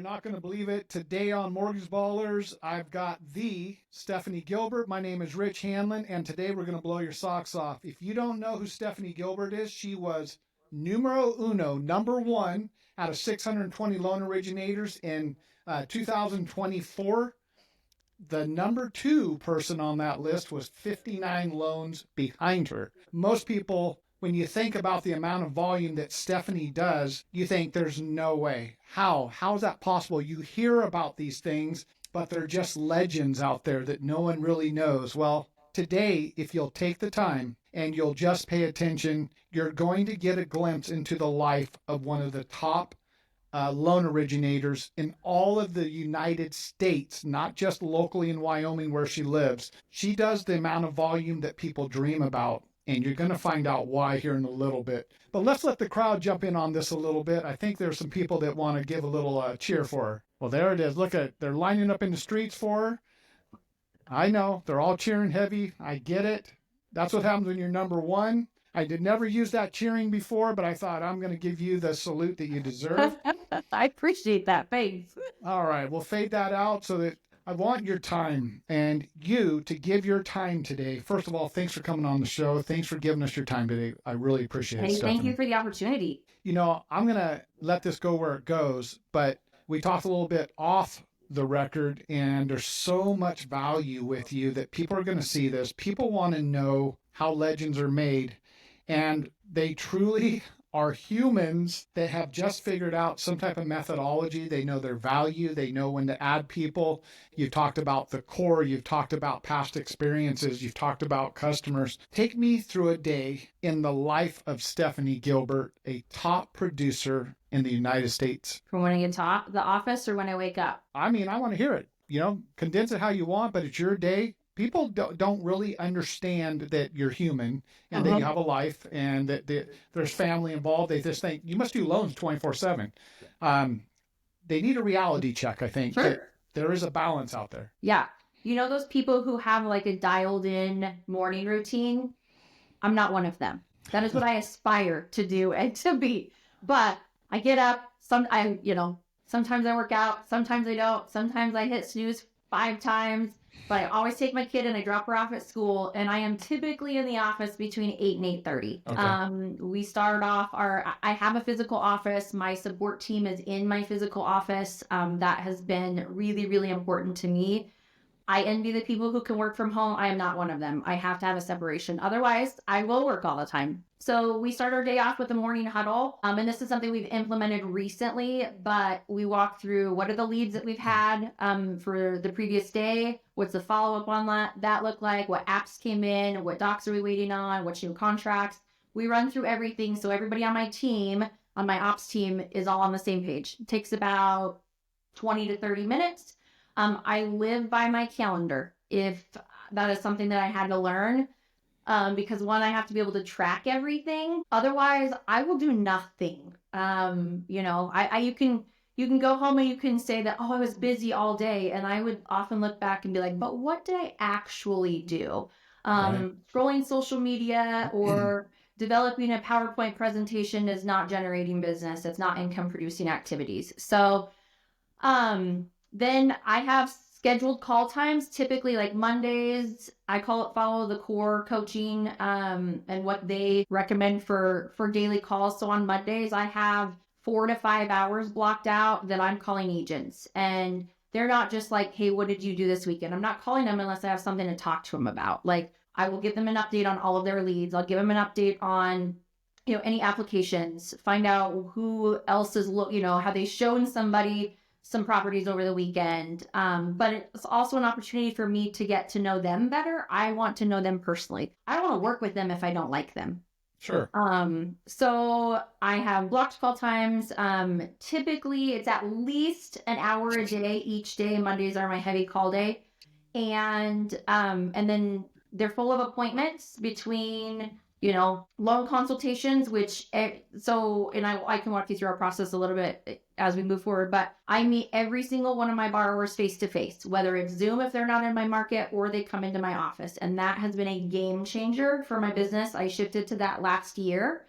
not going to believe it. Today on Mortgage Ballers, I've got the Stefanie Gilbert. My name is Rich Hanlin, and today we're going to blow your socks off. If you don't know who Stefanie Gilbert is, she was numero uno, number one out of 620 loan originators in 2024. The number two person on that list was 59 loans behind her. Most people, when you think about the amount of volume that Stefanie does, you think there's no way. How is that possible? You hear about these things, but they're just legends out there that no one really knows. Well, today, if you'll take the time and you'll just pay attention, you're going to get a glimpse into the life of one of the top loan originators in all of the United States, not just locally in Wyoming where she lives. She does the amount of volume that people dream about, and you're going to find out why here in a little bit. But let's let the crowd jump in on this a little bit. I think there's some people that want to give a little cheer for her. Well, there it is. Look at, they're lining up in the streets for her. I know, they're all cheering heavy. I get it. That's what happens when you're number one. I did never use that cheering before, but I thought I'm going to give you the salute that you deserve. I appreciate that. Thanks. All right, we'll fade that out so that I want your time and you to give your time today. First of all, thanks for coming on the show. Thanks for giving us your time today. I really appreciate it, Stefanie. Thank you for the opportunity. You know, I'm going to let this go where it goes, but we talked a little bit off the record, and there's so much value with you that people are going to see this. People want to know how legends are made. And they truly are humans that have just figured out some type of methodology. They know their value. They know when to add people. You've talked about the core. You've talked about past experiences. You've talked about customers. Take me through a day in the life of Stefanie Gilbert, a top producer in the United States. From when I get to the office or when I wake up? I mean, I want to hear it. You know, condense it how you want, but it's your day. People don't really understand that you're human and that you have a life and that there's family involved. They just think you must do loans 24/7. They need a reality check, I think. Sure. There is a balance out there. Yeah. You know those people who have like a dialed in morning routine? I'm not one of them. That is what I aspire to do and to be. But I get up, sometimes I work out, sometimes I don't, sometimes I hit snooze 5 times. But I always take my kid and I drop her off at school, and I am typically in the office between 8 and 8:30. Okay. We start off I have a physical office. My support team is in my physical office. That has been really, really important to me. I envy the people who can work from home. I am not one of them. I have to have a separation. Otherwise, I will work all the time. So we start our day off with a morning huddle. And this is something we've implemented recently, but we walk through what are the leads that we've had for the previous day? What's the follow-up on that look like? What apps came in? What docs are we waiting on? What's new contracts? We run through everything. So everybody on my team, on my ops team, is all on the same page. It takes about 20 to 30 minutes. I live by my calendar. If that is something that I had to learn, because one, I have to be able to track everything. Otherwise, I will do nothing. You can go home and you can say that, I was busy all day. And I would often look back and be like, but what did I actually do? Right. Scrolling social media or developing a PowerPoint presentation is not generating business. It's not income producing activities. So, then I have scheduled call times, typically like Mondays. I call it follow the core coaching and what they recommend for daily calls. So on Mondays, I have 4 to 5 hours blocked out that I'm calling agents. And they're not just like, hey, what did you do this weekend? I'm not calling them unless I have something to talk to them about. Like I will give them an update on all of their leads. I'll give them an update on any applications, find out who else is, have they shown somebody some properties over the weekend. But it's also an opportunity for me to get to know them better. I want to know them personally. I don't want to work with them if I don't like them. Sure. So I have blocked call times. Typically it's at least an hour a day each day. Mondays are my heavy call day. And then they're full of appointments between loan consultations, I can walk you through our process a little bit as we move forward, but I meet every single one of my borrowers face to face, whether it's Zoom if they're not in my market or they come into my office. And that has been a game changer for my business. I shifted to that last year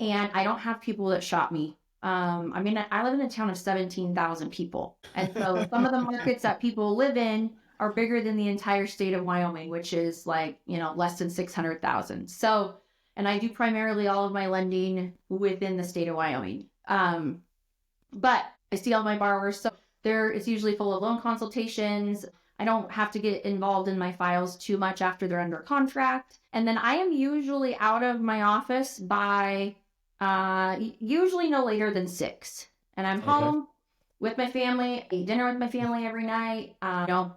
and I don't have people that shop me. I mean, I live in a town of 17,000 people. And so some of the markets that people live in are bigger than the entire state of Wyoming, which is like, less than 600,000. So, and I do primarily all of my lending within the state of Wyoming. But I see all my borrowers. So it's usually full of loan consultations. I don't have to get involved in my files too much after they're under contract. And then I am usually out of my office by usually no later than 6. And I'm home with my family. I eat dinner with my family every night.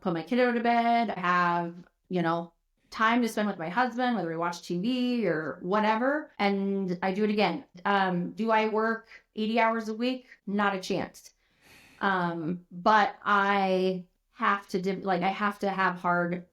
Put my kiddo to bed. I have, time to spend with my husband, whether we watch TV or whatever. And I do it again. Do I work 80 hours a week? Not a chance. But I have to I have to have hard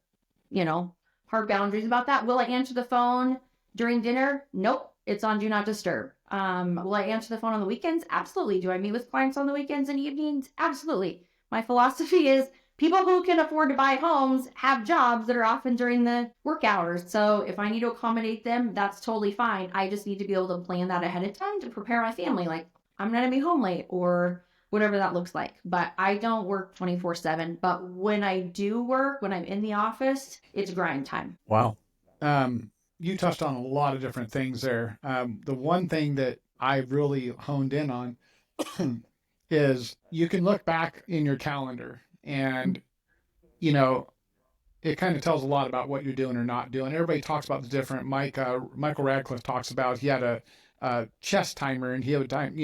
boundaries about that. Will I answer the phone during dinner? Nope. It's on Do Not Disturb. Will I answer the phone on the weekends? Absolutely. Do I meet with clients on the weekends and evenings? Absolutely. My philosophy is people who can afford to buy homes have jobs that are often during the work hours. So if I need to accommodate them, that's totally fine. I just need to be able to plan that ahead of time to prepare my family. Like, I'm not going to be home late or whatever that looks like. But I don't work 24/7. But when I do work, when I'm in the office, it's grind time. Wow. You touched on a lot of different things there. The one thing that I really honed in on is you can look back in your calendar and, it kind of tells a lot about what you're doing or not doing. Everybody talks about the different. Michael Radcliffe talks about he had a chess timer, and he would time,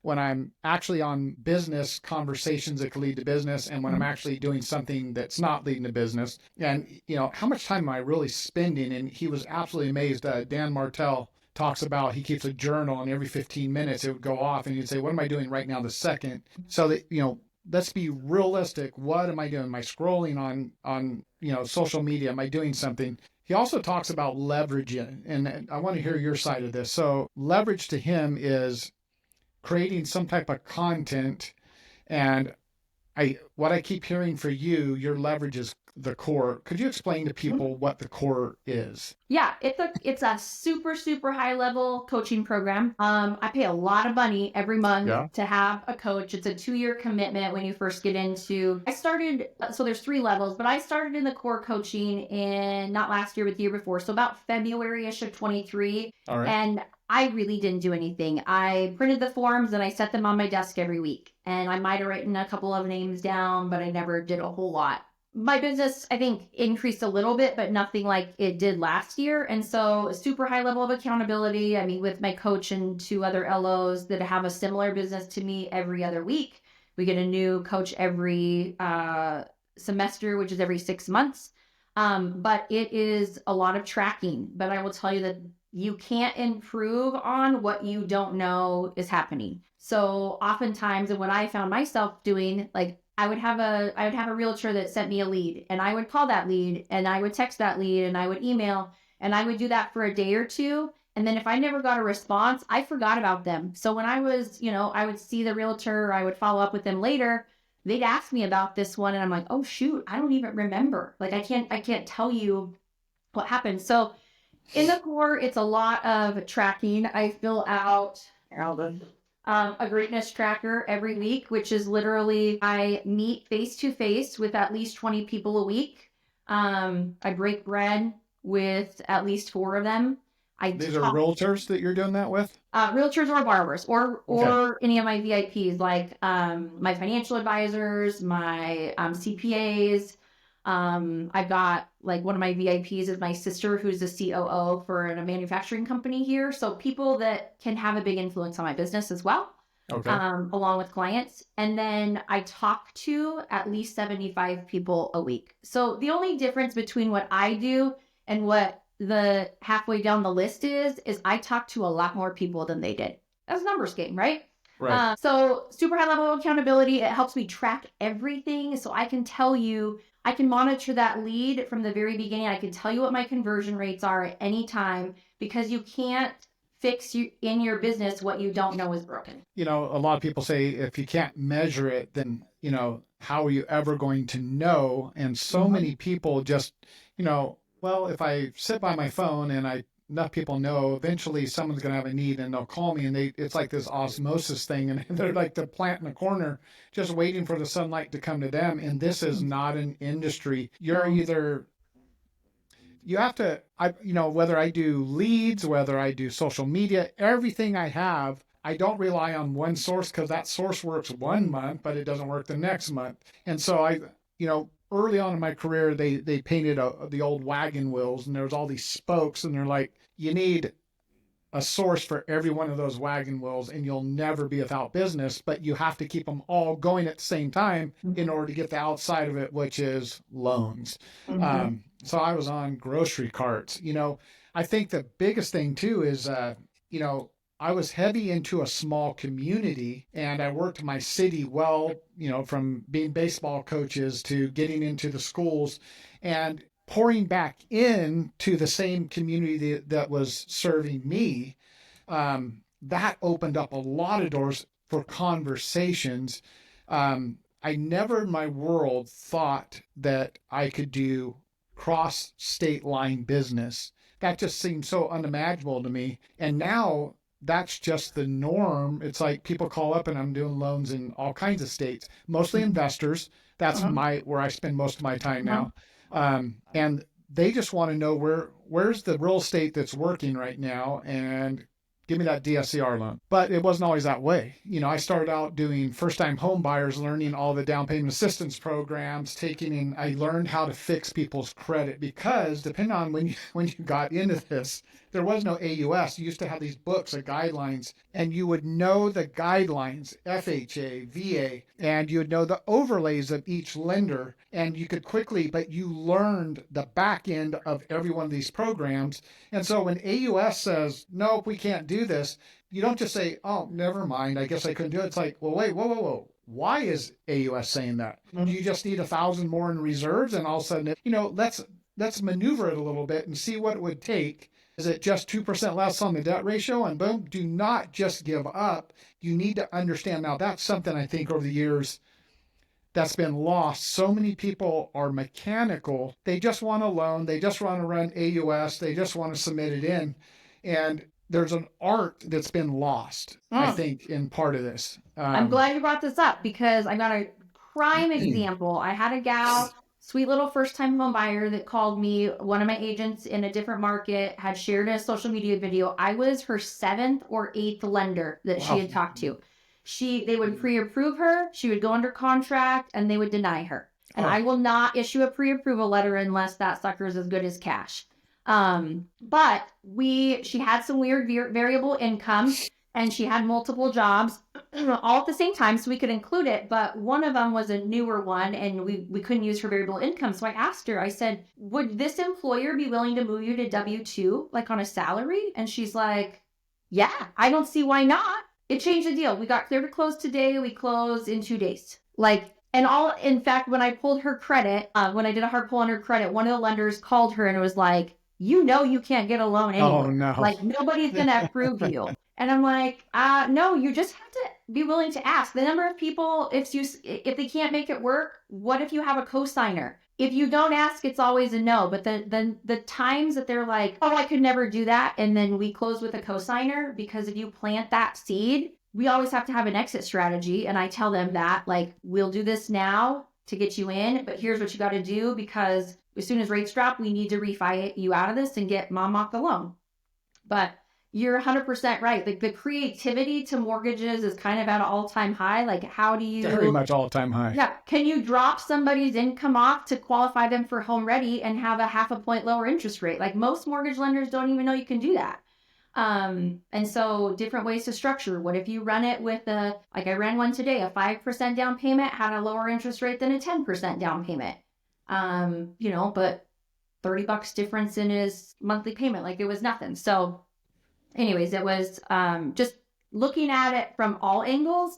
when I'm actually on business conversations that could lead to business, and when I'm actually doing something that's not leading to business, and how much time am I really spending? And he was absolutely amazed. Dan Martell talks about he keeps a journal, and every 15 minutes it would go off, and he'd say, "What am I doing right now this second?" So that let's be realistic. What am I doing? Am I scrolling on social media? Am I doing something? He also talks about leverage, and I want to hear your side of this. So leverage to him is creating some type of content, and what I keep hearing for you, your leverage is the core. Could you explain to people what the core is? Yeah, it's a super, super high level coaching program. I pay a lot of money every month to have a coach. It's a 2-year commitment when you first get into. So there's 3 levels, but I started in the core coaching in not last year, but the year before. So about February-ish of 23. All right. And I really didn't do anything. I printed the forms and I set them on my desk every week. And I might have written a couple of names down, but I never did a whole lot. My business, I think, increased a little bit, but nothing like it did last year. And so a super high level of accountability. I mean, with my coach and 2 other LOs that have a similar business to me every other week. We get a new coach every semester, which is every 6 months. But it is a lot of tracking. But I will tell you that you can't improve on what you don't know is happening. So oftentimes, and what I found myself doing, like I would have a realtor that sent me a lead, and I would call that lead, and I would text that lead, and I would email, and I would do that for a day or two. And then if I never got a response, I forgot about them. So when I was, I would see the realtor, or I would follow up with them later, they'd ask me about this one, and I'm like, oh shoot, I don't even remember. Like I can't tell you what happened. So in the core, it's a lot of tracking. I fill out a greatness tracker every week, which is literally I meet face to face with at least 20 people a week. I break bread with at least 4 of them. These are realtors that you're doing that with? Realtors or borrowers, or any of my VIPs, like my financial advisors, my CPAs. I've got like one of my VIPs is my sister, who's the COO for a manufacturing company here. So people that can have a big influence on my business as well, along with clients. And then I talk to at least 75 people a week. So the only difference between what I do and what the halfway down the list is I talk to a lot more people than they did. That's a numbers game, right? Right. So super high level of accountability. It helps me track everything. So I can tell you, I can monitor that lead from the very beginning. I can tell you what my conversion rates are at any time, because you can't fix in your business what you don't know is broken. A lot of people say if you can't measure it, then, how are you ever going to know? And so many people just, well, if I sit by my phone and I enough people know eventually someone's going to have a need and they'll call me, and it's like this osmosis thing, and they're like the plant in the corner just waiting for the sunlight to come to them. And this is not an industry. You're either, you have to, whether I do leads, whether I do social media, everything I have, I don't rely on one source, because that source works one month, but it doesn't work the next month. And so early on in my career, they painted the old wagon wheels, and there was all these spokes, and they're like, you need a source for every one of those wagon wheels, and you'll never be without business, but you have to keep them all going at the same time in order to get the outside of it, which is loans. So I was on grocery carts. I think the biggest thing too is, I was heavy into a small community, and I worked my city well, from being baseball coaches to getting into the schools and pouring back into the same community that was serving me. That opened up a lot of doors for conversations. I never in my world thought that I could do cross state line business. That just seemed so unimaginable to me. And now that's just the norm. It's like people call up and I'm doing loans in all kinds of states, mostly investors. That's where I spend most of my time now. And they just want to know where's the real estate that's working right now, and give me that DSCR loan. But it wasn't always that way. I started out doing first-time home buyers, learning all the down payment assistance programs, I learned how to fix people's credit, because depending on when you got into this, there was no AUS. You used to have these books of guidelines, and you would know the guidelines, FHA, VA, and you would know the overlays of each lender, and you could quickly, but you learned the back end of every one of these programs. And so when AUS says, nope, we can't do this, you don't just say, oh, never mind, I guess I couldn't do it. It's like, well, wait, whoa. Why is AUS saying that? Do you just need 1,000 more in reserves? And all of a sudden, let's maneuver it a little bit and see what it would take. Is it just 2% less on the debt ratio? And boom, do not just give up. You need to understand. Now, that's something I think over the years that's been lost. So many people are mechanical. They just want a loan. They just want to run AUS. They just want to submit it in. And there's an art that's been lost, I think, in part of this. I'm glad you brought this up, because I got a prime example. I had a gal, sweet little first-time home buyer, that called me. One of my agents in a different market had shared a social media video. I was her 7th or 8th lender that she had talked to. They would pre-approve her, she would go under contract, and they would deny her. And I will not issue a pre-approval letter unless that sucker is as good as cash. But she had some weird variable income, and she had multiple jobs all at the same time, so we could include it. But one of them was a newer one, and we couldn't use her variable income. So I asked her, I said, would this employer be willing to move you to W-2, like on a salary? And she's like, yeah, I don't see why not. It changed the deal. We got clear to close today. We closed in 2 days. In fact, when I pulled her credit, when I did a hard pull on her credit, one of the lenders called her and it was like, you can't get a loan anymore. Oh, no. Like, nobody's going to approve you. And I'm like, no, you just have to be willing to ask. The number of people, if they can't make it work, what if you have a cosigner? If you don't ask, it's always a no. But the times that they're like, oh, I could never do that, and then we close with a cosigner, because if you plant that seed, we always have to have an exit strategy. And I tell them that, like, we'll do this now to get you in, but here's what you got to do, because as soon as rates drop, we need to refi you out of this and get mom off the loan. But you're 100% right. Like, the creativity to mortgages is kind of at an all-time high. Like, how do you... Very much all-time high. Yeah. Can you drop somebody's income off to qualify them for home ready and have a 0.5 point lower interest rate? Like, most mortgage lenders don't even know you can do that. And so different ways to structure. What if you run it with like I ran one today, a 5% down payment had a lower interest rate than a 10% down payment. But $30 difference in his monthly payment, like it was nothing. So anyways, it was just looking at it from all angles,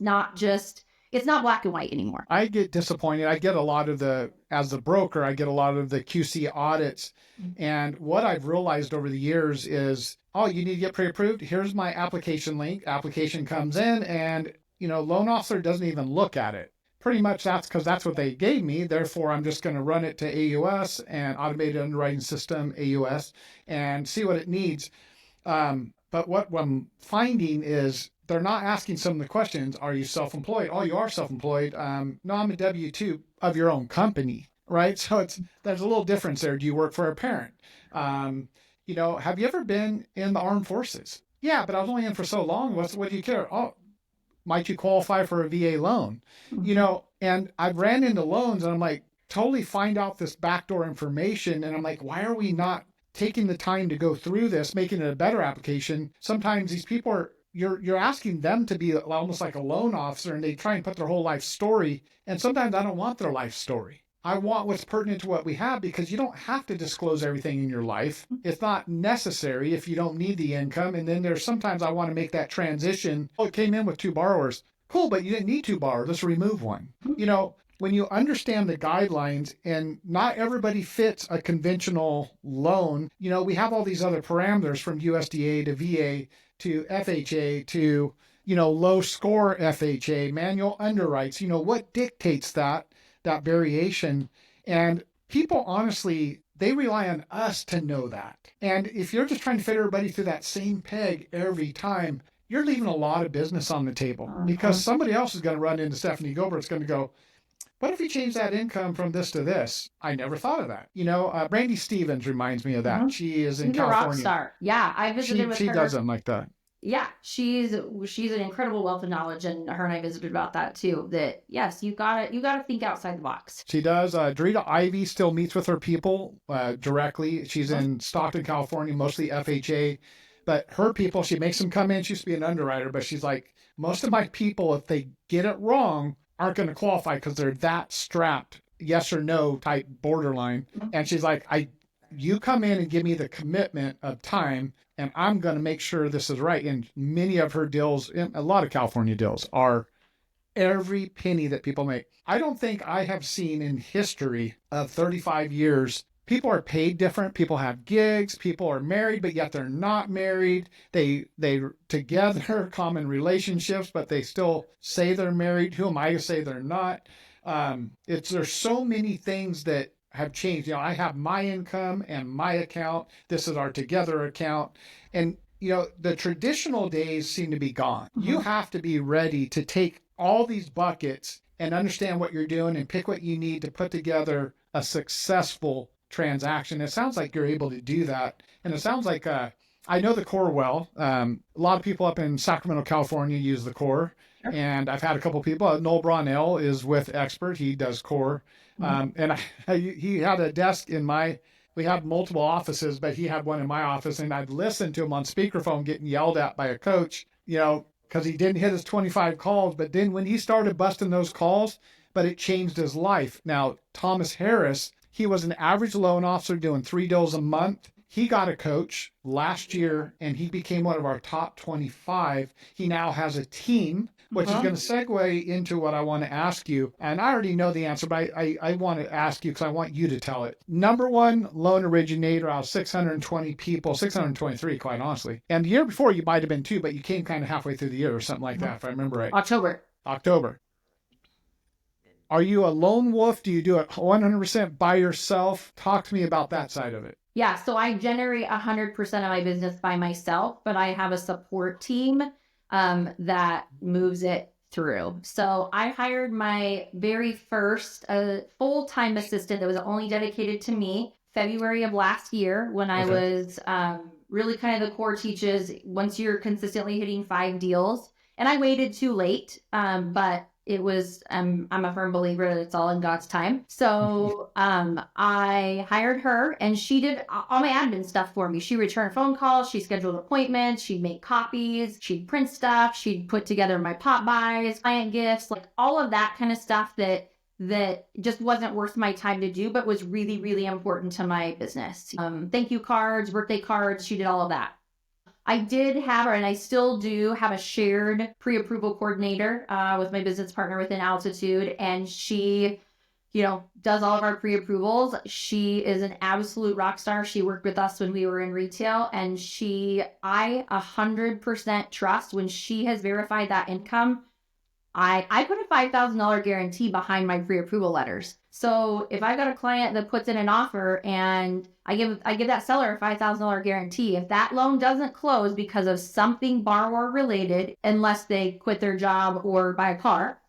it's not black and white anymore. I get disappointed. I get a lot of as a broker, I get a lot of the QC audits. And what I've realized over the years is, oh, you need to get pre-approved. Here's my application link. Application comes in and, loan officer doesn't even look at it. pretty much that's because that's what they gave me. Therefore, I'm just going to run it to AUS and automated underwriting system, AUS, and see what it needs. But what I'm finding is they're not asking some of the questions. Are you self-employed? Oh, you are self-employed. No, I'm a W-2 of your own company, right? So there's a little difference there. Do you work for a parent? Have you ever been in the armed forces? Yeah, but I was only in for so long. What do you care? Oh, might you qualify for a VA loan? And I've ran into loans and I'm like, totally find out this backdoor information. And I'm like, why are we not taking the time to go through this, making it a better application? Sometimes these people you're asking them to be almost like a loan officer, and they try and put their whole life story. And sometimes I don't want their life story. I want what's pertinent to what we have, because you don't have to disclose everything in your life. It's not necessary if you don't need the income. And then there's sometimes I want to make that transition. Oh, it came in with 2 borrowers. Cool, but you didn't need 2 borrowers. Let's remove one. When you understand the guidelines, and not everybody fits a conventional loan, we have all these other parameters from USDA to VA to FHA to, low score FHA, manual underwrites, what dictates that variation. And people, honestly, they rely on us to know that. And if you're just trying to fit everybody through that same peg every time, you're leaving a lot of business on the table, because somebody else is going to run into Stefanie Gilbert. It's going to go, what if you change that income from this to this? I never thought of that. Brandy Stevens reminds me of that. She is in California. She's a rock star. Yeah, I visited with her. She does them like that. Yeah, she's an incredible wealth of knowledge, and her and I visited about that too. That yes, you gotta think outside the box. She does. Drita Ivy still meets with her people directly. She's in Stockton, California, mostly FHA. But her people, she makes them come in. She used to be an underwriter, but she's like, most of my people, if they get it wrong, aren't going to qualify because they're that strapped, yes or no type borderline. And she's like, you come in and give me the commitment of time, and I'm going to make sure this is right. And many of her deals, a lot of California deals, are every penny that people make. I don't think I have seen in history of 35 years, people are paid different. People have gigs. People are married, but yet they're not married. They together, common relationships, but they still say they're married. Who am I to say they're not? There's so many things that have changed. I have my income and my account. This is our together account. And, the traditional days seem to be gone. You have to be ready to take all these buckets and understand what you're doing and pick what you need to put together a successful transaction. It sounds like you're able to do that. And it sounds like, I know the core well. A lot of people up in Sacramento, California use the core. Sure. And I've had a couple people. Noel Brownell is with Xpert. He does core. And he had a desk we have multiple offices, but he had one in my office, and I'd listen to him on speakerphone getting yelled at by a coach, because he didn't hit his 25 calls. But then when he started busting those calls, but it changed his life. Now, Thomas Harris, he was an average loan officer doing 3 deals a month. He got a coach last year, and he became one of our top 25. He now has a team, which is going to segue into what I want to ask you. And I already know the answer, but I want to ask you because I want you to tell it. Number 1 loan originator out of 620 people, 623, quite honestly. And the year before, you might have been 2, but you came kind of halfway through the year or something like that, if I remember right. October. Are you a lone wolf? Do you do it 100% by yourself? Talk to me about that side of it. Yeah, so I generate 100% of my business by myself, but I have a support team that moves it through. So I hired my very first full-time assistant that was only dedicated to me February of last year, when I was really kind of the core teaches once you're consistently hitting 5 deals. And I waited too late, but it was, I'm a firm believer that it's all in God's time. So I hired her, and she did all my admin stuff for me. She returned phone calls, she scheduled appointments, she'd make copies, she'd print stuff, she'd put together my pop buys, client gifts, like all of that kind of stuff that just wasn't worth my time to do, but was really, really important to my business. Thank you cards, birthday cards, she did all of that. I did have, and I still do have, a shared pre-approval coordinator with my business partner within Altitude, and she, does all of our pre-approvals. She is an absolute rock star. She worked with us when we were in retail, and I 100% trust when she has verified that income. I put a $5,000 guarantee behind my pre-approval letters. So if I got a client that puts in an offer and I give that seller a $5,000 guarantee, if that loan doesn't close because of something borrower related, unless they quit their job or buy a car,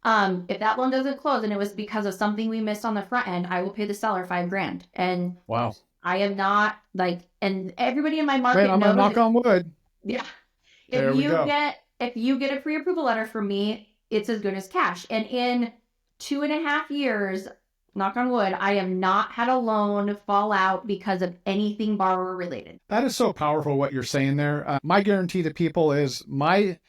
if that loan doesn't close and it was because of something we missed on the front end, I will pay the seller $5,000. And Wow. I am not like, and everybody in my Man, market I'm gonna knows. knock on wood. Yeah. There we go. If you get a pre-approval letter from me, it's as good as cash. And in 2.5 years, knock on wood, I have not had a loan fall out because of anything borrower related. That is so powerful what you're saying there. My guarantee to people is the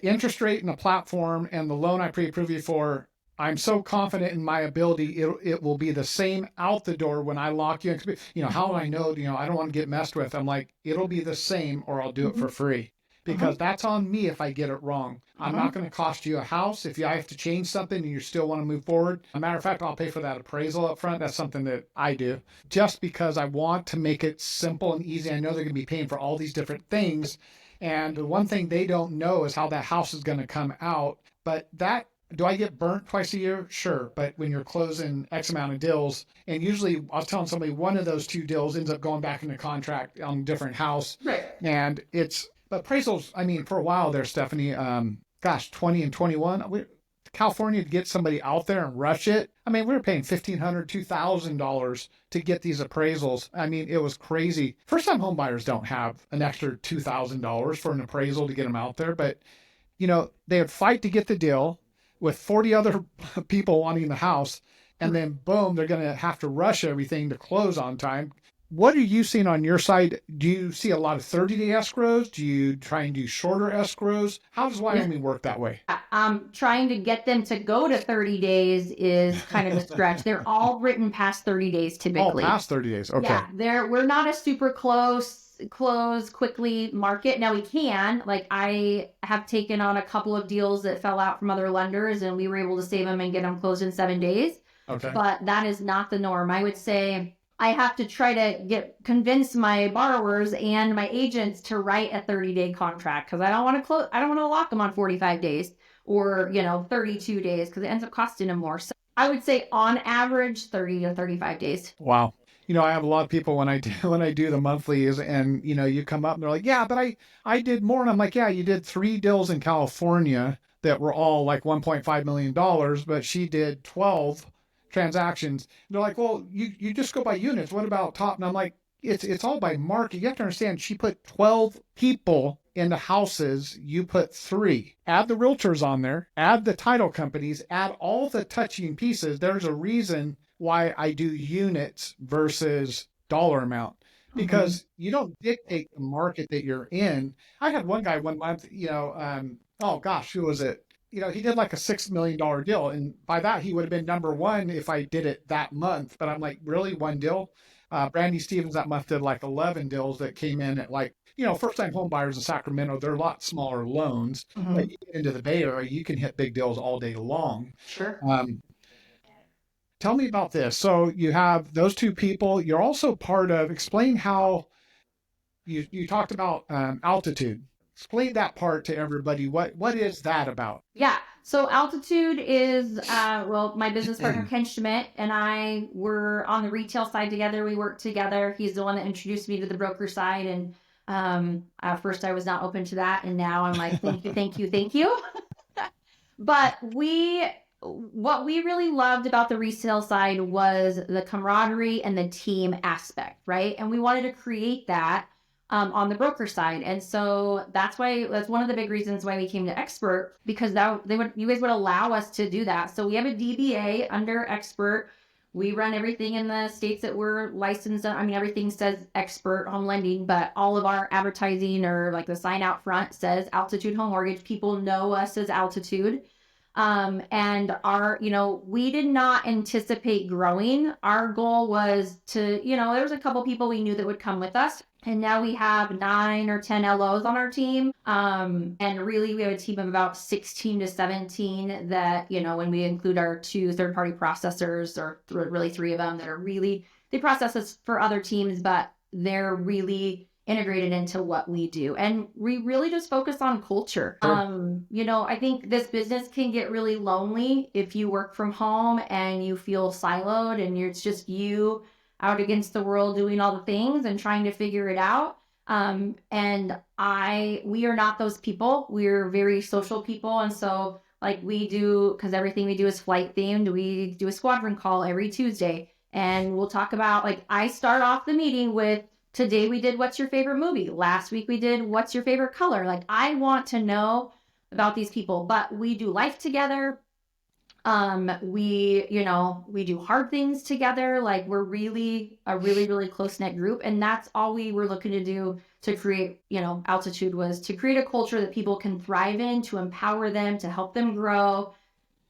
interest rate and the platform and the loan I pre-approve you for. I'm so confident in my ability, it will be the same out the door when I lock you in. You know, how do I know, I don't want to get messed with. I'm like, it'll be the same or I'll do it for free. Because that's on me if I get it wrong. I'm not going to cost you a house if I have to change something and you still want to move forward. As a matter of fact, I'll pay for that appraisal up front. That's something that I do just because I want to make it simple and easy. I know they're going to be paying for all these different things. And the one thing they don't know is how that house is going to come out. But do I get burnt twice a year? Sure. But when you're closing X amount of deals, and usually I was telling somebody one of those 2 deals ends up going back into contract on a different house. Right. And but appraisals, I mean, for a while there, Stefanie, 20 and 21, California to get somebody out there and rush it. I mean, we were paying $1,500, $2,000 to get these appraisals. I mean, it was crazy. First-time home buyers don't have an extra $2,000 for an appraisal to get them out there. But, they would fight to get the deal with 40 other people wanting the house. And then, boom, they're going to have to rush everything to close on time. What are you seeing on your side? Do you see a lot of 30-day escrows? Do you try and do shorter escrows? How does Wyoming work that way? Trying to get them to go to 30 days is kind of a stretch. They're all written past 30 days typically. Oh, past 30 days. Okay. Yeah, we're not a super close quickly market. Now we can, like I have taken on a couple of deals that fell out from other lenders and we were able to save them and get them closed in 7 days. Okay. But that is not the norm. I would say I have to try to convince my borrowers and my agents to write a 30-day contract because I don't want to lock them on 45 days or 32 days because it ends up costing them more. So I would say on average 30 to 35 days. Wow. I have a lot of people when I do the monthlies and you come up and they're like, yeah, but I did more. And I'm like, yeah, you did 3 deals in California that were all like $1.5 million, but she did 12 transactions. And they're like, well, you just go by units. What about top? And I'm like, it's all by market. You have to understand, she put 12 people into houses. You put 3. Add the realtors on there, add the title companies, add all the touching pieces. There's a reason why I do units versus dollar amount, because you don't dictate the market that you're in. I had one guy one month, oh gosh, who was it? He did like a $6 million deal. And by that, he would have been number 1 if I did it that month. But I'm like, really, 1 deal? Brandy Stevens that month did like 11 deals that came in at like, first-time home buyers in Sacramento, they're a lot smaller loans. But you get into the Bay Area, you can hit big deals all day long. Sure. Tell me about this. So you have those 2 people. You're also part of, explain how you talked about altitude. Explain that part to everybody. What is that about? Yeah. So Altitude is, my business partner, Ken Schmidt, and I were on the retail side together. We worked together. He's the one that introduced me to the broker side. And at first I was not open to that. And now I'm like, thank you. But what we really loved about the resale side was the camaraderie and the team aspect, right? And we wanted to create that on the broker side. And so that's one of the big reasons why we came to Xpert, because you guys would allow us to do that. So we have a DBA under Xpert. We run everything in the states that we're licensed. I mean, everything says Xpert Home Lending, but all of our advertising or like the sign out front says Altitude Home Mortgage. People know us as Altitude. And we did not anticipate growing. Our goal was to, there was a couple people we knew that would come with us. And now we have 9 or 10 LOs on our team. And really we have a team of about 16 to 17 that, when we include our 2 third-party processors, or really 3 of them that are really, they process us for other teams, but they're really integrated into what we do. And we really just focus on culture. I think this business can get really lonely if you work from home and you feel siloed and it's just you out against the world doing all the things and trying to figure it out. We are not those people. We're very social people. And so because everything we do is flight themed, we do a squadron call every Tuesday and we'll talk about, I start off the meeting with, today we did what's your favorite movie? Last week we did what's your favorite color? I want to know about these people, but we do life together. We do hard things together. We're really a really, really close-knit group. And that's all we were looking to do to create, Altitude, was to create a culture that people can thrive in, to empower them, to help them grow,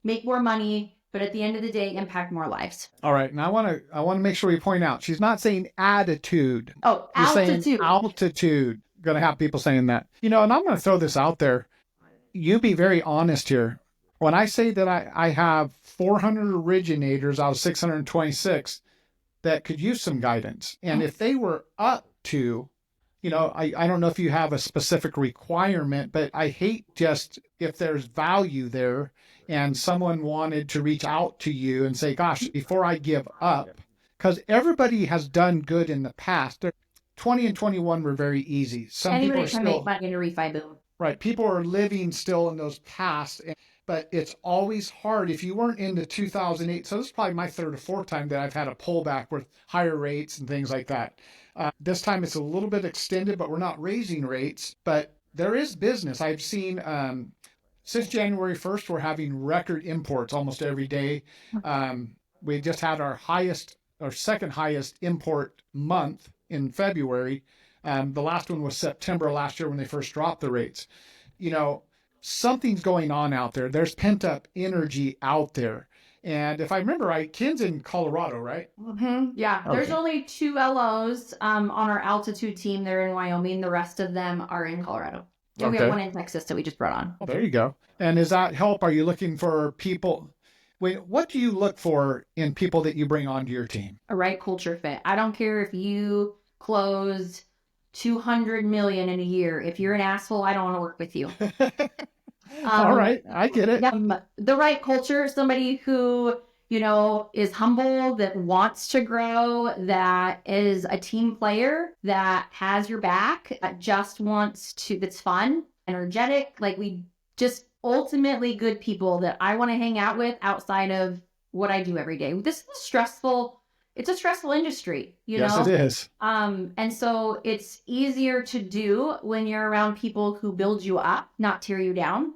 make more money, but at the end of the day, impact more lives. All right. And I want to make sure we point out, she's not saying attitude. Oh, You're altitude. saying altitude. Going to have people saying that. And I'm going to throw this out there. You be very honest here. When I say that I have 400 originators out of 626 that could use some guidance, and if they were up to, I don't know if you have a specific requirement, but I hate just if there's value there and someone wanted to reach out to you and say, gosh, before I give up, because everybody has done good in the past. 20 and 21 were very easy. Some Anybody people can make money in a refi boom. Right. People are living still in those past. But it's always hard if you weren't into 2008. So this is probably my third or fourth time that I've had a pullback with higher rates and things like that. This time it's a little bit extended, but we're not raising rates. But there is business. I've seen since January 1st, we're having record imports almost every day. We just had our second highest import month in February. The last one was September last year when they first dropped the rates. Something's going on out there. There's pent up energy out there. And if I remember right, Ken's in Colorado, right? Mm-hmm. Yeah. Okay. There's only 2 LOs on our Altitude team. They're in Wyoming. The rest of them are in Colorado. And okay. We have one in Texas that we just brought on. Well, there you go. And is that help? Are you looking for people? What do you look for in people that you bring onto your team? A right culture fit. I don't care if you closed 200 million in a year. If you're an asshole, I don't want to work with you. All right. I get it. The right culture, somebody who, is humble, that wants to grow, that is a team player, that has your back, that just that's fun, energetic. We just ultimately good people that I want to hang out with outside of what I do every day. This is it's a stressful industry, Yes, it is. And so it's easier to do when you're around people who build you up, not tear you down.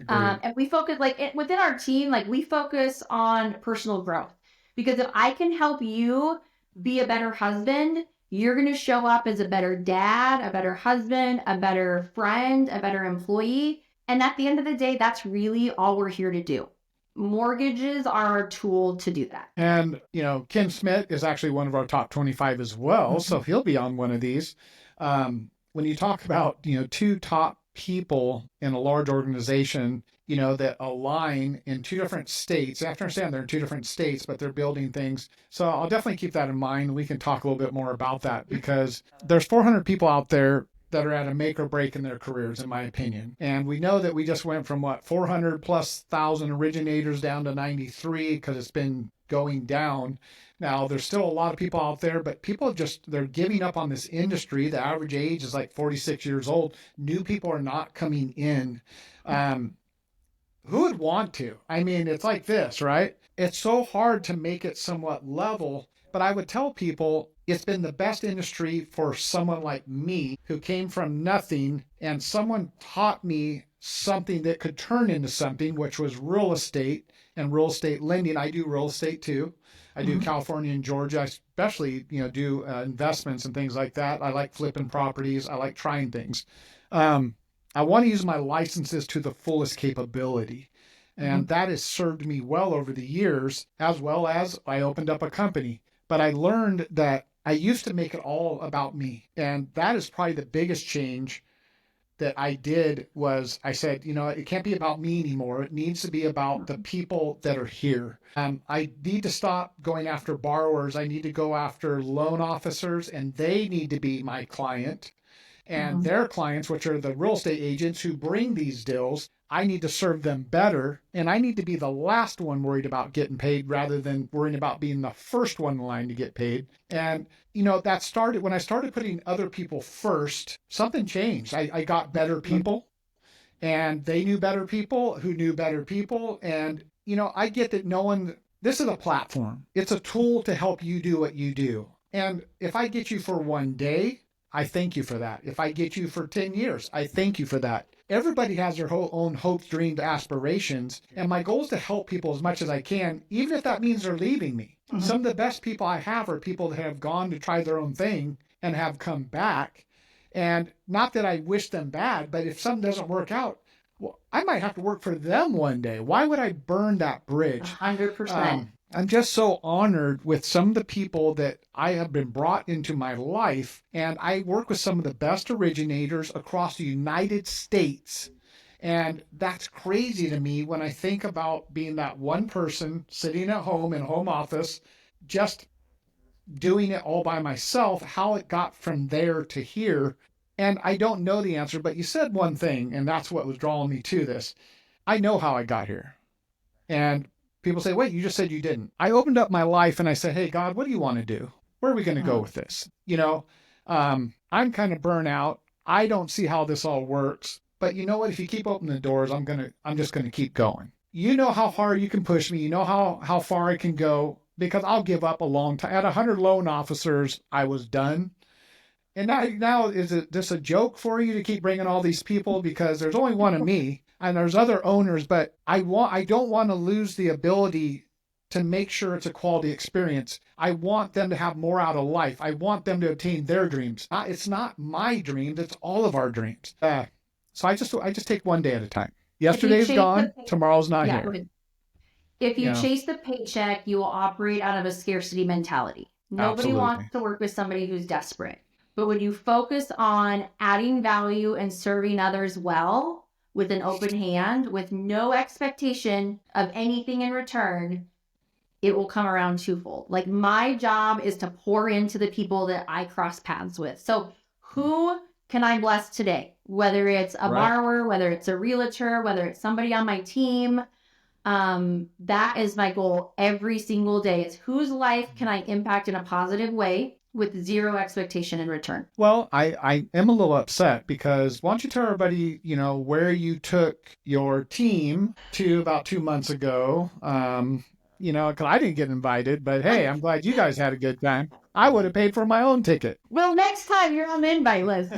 And we focus within our team, we focus on personal growth, because if I can help you be a better husband, you're going to show up as a better dad, a better husband, a better friend, a better employee. And at the end of the day, that's really all we're here to do. Mortgages are our tool to do that. And, Ken Schmidt is actually one of our top 25 as well. So he'll be on one of these. When you talk about, 2 top people in a large organization, that align in 2 different states. You have to understand they're in 2 different states, but they're building things. So I'll definitely keep that in mind. We can talk a little bit more about that, because there's 400 people out there that are at a make or break in their careers, in my opinion. And we know that we just went from 400,000+ originators down to 93, because it's been going down. Now, there's still a lot of people out there, but people they're giving up on this industry. The average age is 46 years old. New people are not coming in. Who would want to? I mean, it's like this, right? It's so hard to make it somewhat level, but I would tell people it's been the best industry for someone like me who came from nothing, and someone taught me something that could turn into something, which was real estate and real estate lending. I do real estate too. I do California and Georgia. I especially, do investments and things like that. I like flipping properties. I like trying things. I want to use my licenses to the fullest capability. And that has served me well over the years, as well as I opened up a company. But I learned that I used to make it all about me. And that is probably the biggest change that I did was I said, it can't be about me anymore. It needs to be about the people that are here. I need to stop going after borrowers. I need to go after loan officers, and they need to be my client. And their clients, which are the real estate agents who bring these deals, I need to serve them better. And I need to be the last one worried about getting paid rather than worrying about being the first one in line to get paid. And, that started when I started putting other people first, something changed. I got better people, and they knew better people who knew better people. And, I get that this is a platform. It's a tool to help you do what you do. And if I get you for one day, I thank you for that. If I get you for 10 years, I thank you for that. Everybody has their own hopes, dreams, aspirations. And my goal is to help people as much as I can, even if that means they're leaving me. Some of the best people I have are people that have gone to try their own thing and have come back. And not that I wish them bad, but if something doesn't work out, well, I might have to work for them one day. Why would I burn that bridge? 100%. I'm just so honored with some of the people that I have been brought into my life. And I work with some of the best originators across the United States. And that's crazy to me when I think about being that one person sitting at home in home office, just doing it all by myself, how it got from there to here. And I don't know the answer, but you said one thing, and that's what was drawing me to this. I know how I got here. And people say, wait, you just said you didn't. I opened up my life and I said, hey, God, what do you want to do? Where are we going to go with this? I'm kind of burnt out. I don't see how this all works. But you know what? If you keep opening the doors, I'm just going to keep going. You know how hard you can push me. You know how far I can go, because I'll give up a long time. At 100 loan officers, I was done. And now is it just a joke for you to keep bringing all these people? Because there's only one of me. And there's other owners, but I don't want to lose the ability to make sure it's a quality experience. I want them to have more out of life. I want them to obtain their dreams. It's not my dreams, it's all of our dreams. So I just take one day at a time. Yesterday's gone, tomorrow's not here. If you chase the paycheck, you will operate out of a scarcity mentality. Nobody wants to work with somebody who's desperate. But when you focus on adding value and serving others well, with an open hand, with no expectation of anything in return, it will come around twofold. Like, my job is to pour into the people that I cross paths with. So who can I bless today? Whether it's a borrower, whether it's a realtor, whether it's somebody on my team, that is my goal every single day, is whose life can I impact in a positive way with zero expectation in return. Well, I am a little upset because why don't you tell everybody, where you took your team to about 2 months ago? Because I didn't get invited, but hey, I'm glad you guys had a good time. I would have paid for my own ticket. Well, next time you're on the invite list.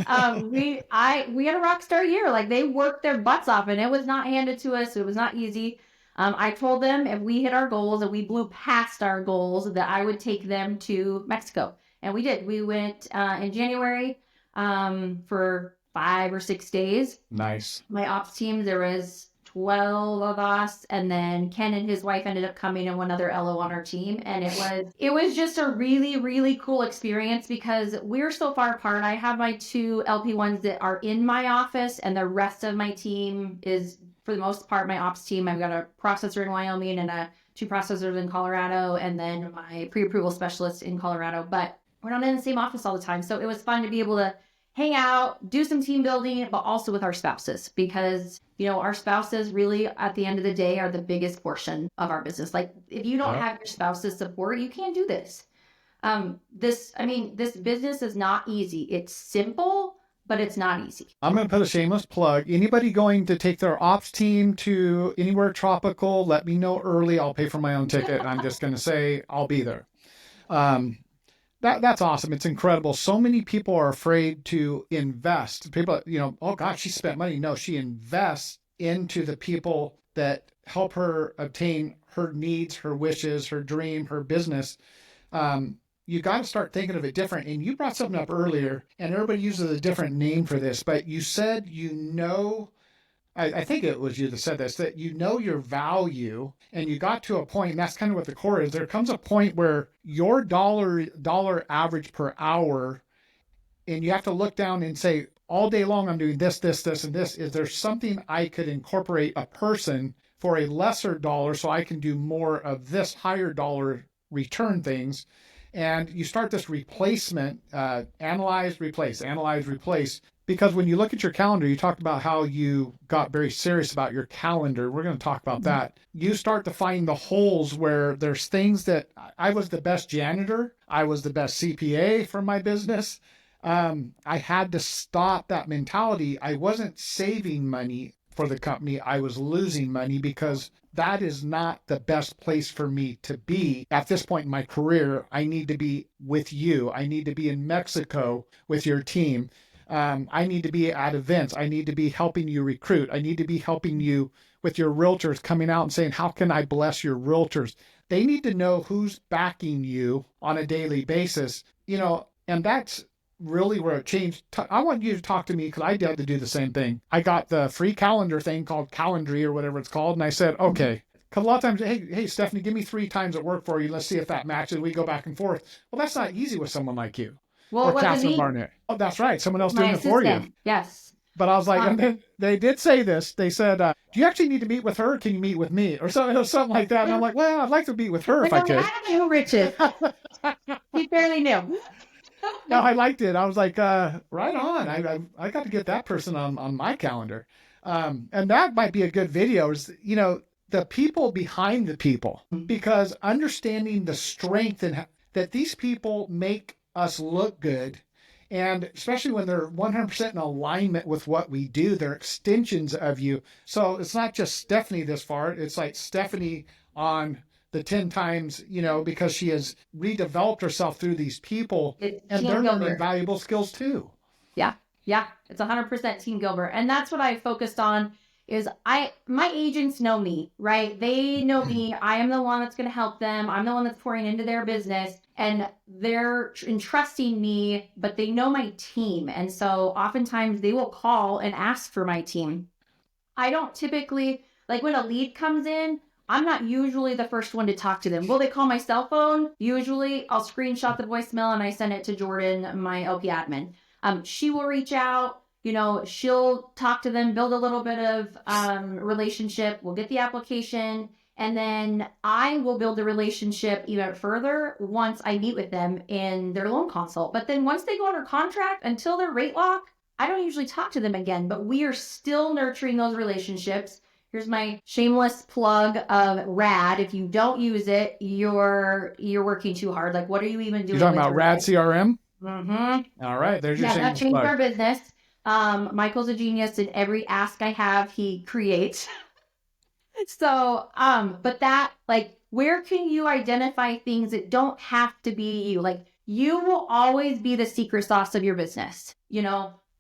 We had a rock star year. Like, they worked their butts off, and it was not handed to us. It was not easy. I told them if we hit our goals and we blew past our goals, that I would take them to Mexico. And we did. We went in January for 5 or 6 days. Nice. My ops team, there was 12 of us, and then Ken and his wife ended up coming, and one other LO on our team. And it was just a really, really cool experience because we're so far apart. I have my 2 LP1s that are in my office, and the rest of my team is, for the most part, my ops team. I've got a processor in Wyoming and 2 processors in Colorado, and then my pre-approval specialist in Colorado. But we're not in the same office all the time. So it was fun to be able to hang out, do some team building, but also with our spouses, because, our spouses really, at the end of the day, are the biggest portion of our business. Like, if you don't have your spouse's support, you can't do this. This business is not easy. It's simple, but it's not easy. I'm going to put a shameless plug. Anybody going to take their ops team to anywhere tropical, let me know early. I'll pay for my own ticket. I'm just going to say I'll be there. That's awesome. It's incredible. So many people are afraid to invest. People, oh gosh, she spent money. No, she invests into the people that help her obtain her needs, her wishes, her dream, her business. You got to start thinking of it different. And you brought something up earlier, and everybody uses a different name for this, but you said, I think it was you that said this, that your value, and you got to a point, and that's kind of what the core is. There comes a point where your dollar average per hour, and you have to look down and say, all day long I'm doing this, this, this, and this. Is there something I could incorporate a person for a lesser dollar so I can do more of this higher dollar return things? And you start this replacement, analyze, replace. Because when you look at your calendar, you talked about how you got very serious about your calendar. We're going to talk about that. You start to find the holes where there's things that I was the best janitor. I was the best CPA for my business. I had to stop that mentality. I wasn't saving money for the company. I was losing money because that is not the best place for me to be at this point in my career. I need to be with you. I need to be in Mexico with your team. I need to be at events. I need to be helping you recruit. I need to be helping you with your realtors, coming out and saying, how can I bless your realtors? They need to know who's backing you on a daily basis, and that's really where it changed. I want you to talk to me because I had to do the same thing. I got the free calendar thing called Calendry or whatever it's called. And I said, okay, because a lot of times, hey, Stephanie, give me 3 times at work for you. Let's see if that matches. We go back and forth. Well, that's not easy with someone like you. Well, or Catherine Barnett. Oh, that's right. Someone else doing it for you. Yes. But I was like, and then they did say this. They said, do you actually need to meet with her? Or can you meet with me? Or something like that. And I'm like, well, I'd like to meet with her if I could. I don't know who Rich is. He barely knew. No, I liked it. I was like, right on. I got to get that person on my calendar. And that might be a good video is, the people behind the people, because understanding the strength and that these people make us look good. And especially when they're 100% in alignment with what we do, they're extensions of you. So it's not just Stephanie this far. It's like Stephanie on the 10 times, because she has redeveloped herself through these people and they're learning valuable skills too. Yeah. Yeah. It's 100% Team Gilbert. And that's what I focused on is my agents know me, right? They know me. I am the one that's going to help them. I'm the one that's pouring into their business and they're entrusting me, but they know my team. And so oftentimes they will call and ask for my team. I don't typically, like when a lead comes in, I'm not usually the first one to talk to them. Will they call my cell phone? Usually I'll screenshot the voicemail and I send it to Jordan, my LP admin. She will reach out, she'll talk to them, build a little bit of relationship. We'll get the application and then I will build the relationship even further once I meet with them in their loan consult. But then once they go under contract until their rate lock, I don't usually talk to them again, but we are still nurturing those relationships. Here's my shameless plug of RAD. If you don't use it, you're working too hard. Like, what are you even doing? You're talking about RAD CRM? Mm-hmm. All right. There's your shameless that changed plug. our business. Michael's a genius in every ask I have, he creates. So, but that, like, where can you identify things that don't have to be you? Like, you will always be the secret sauce of your business,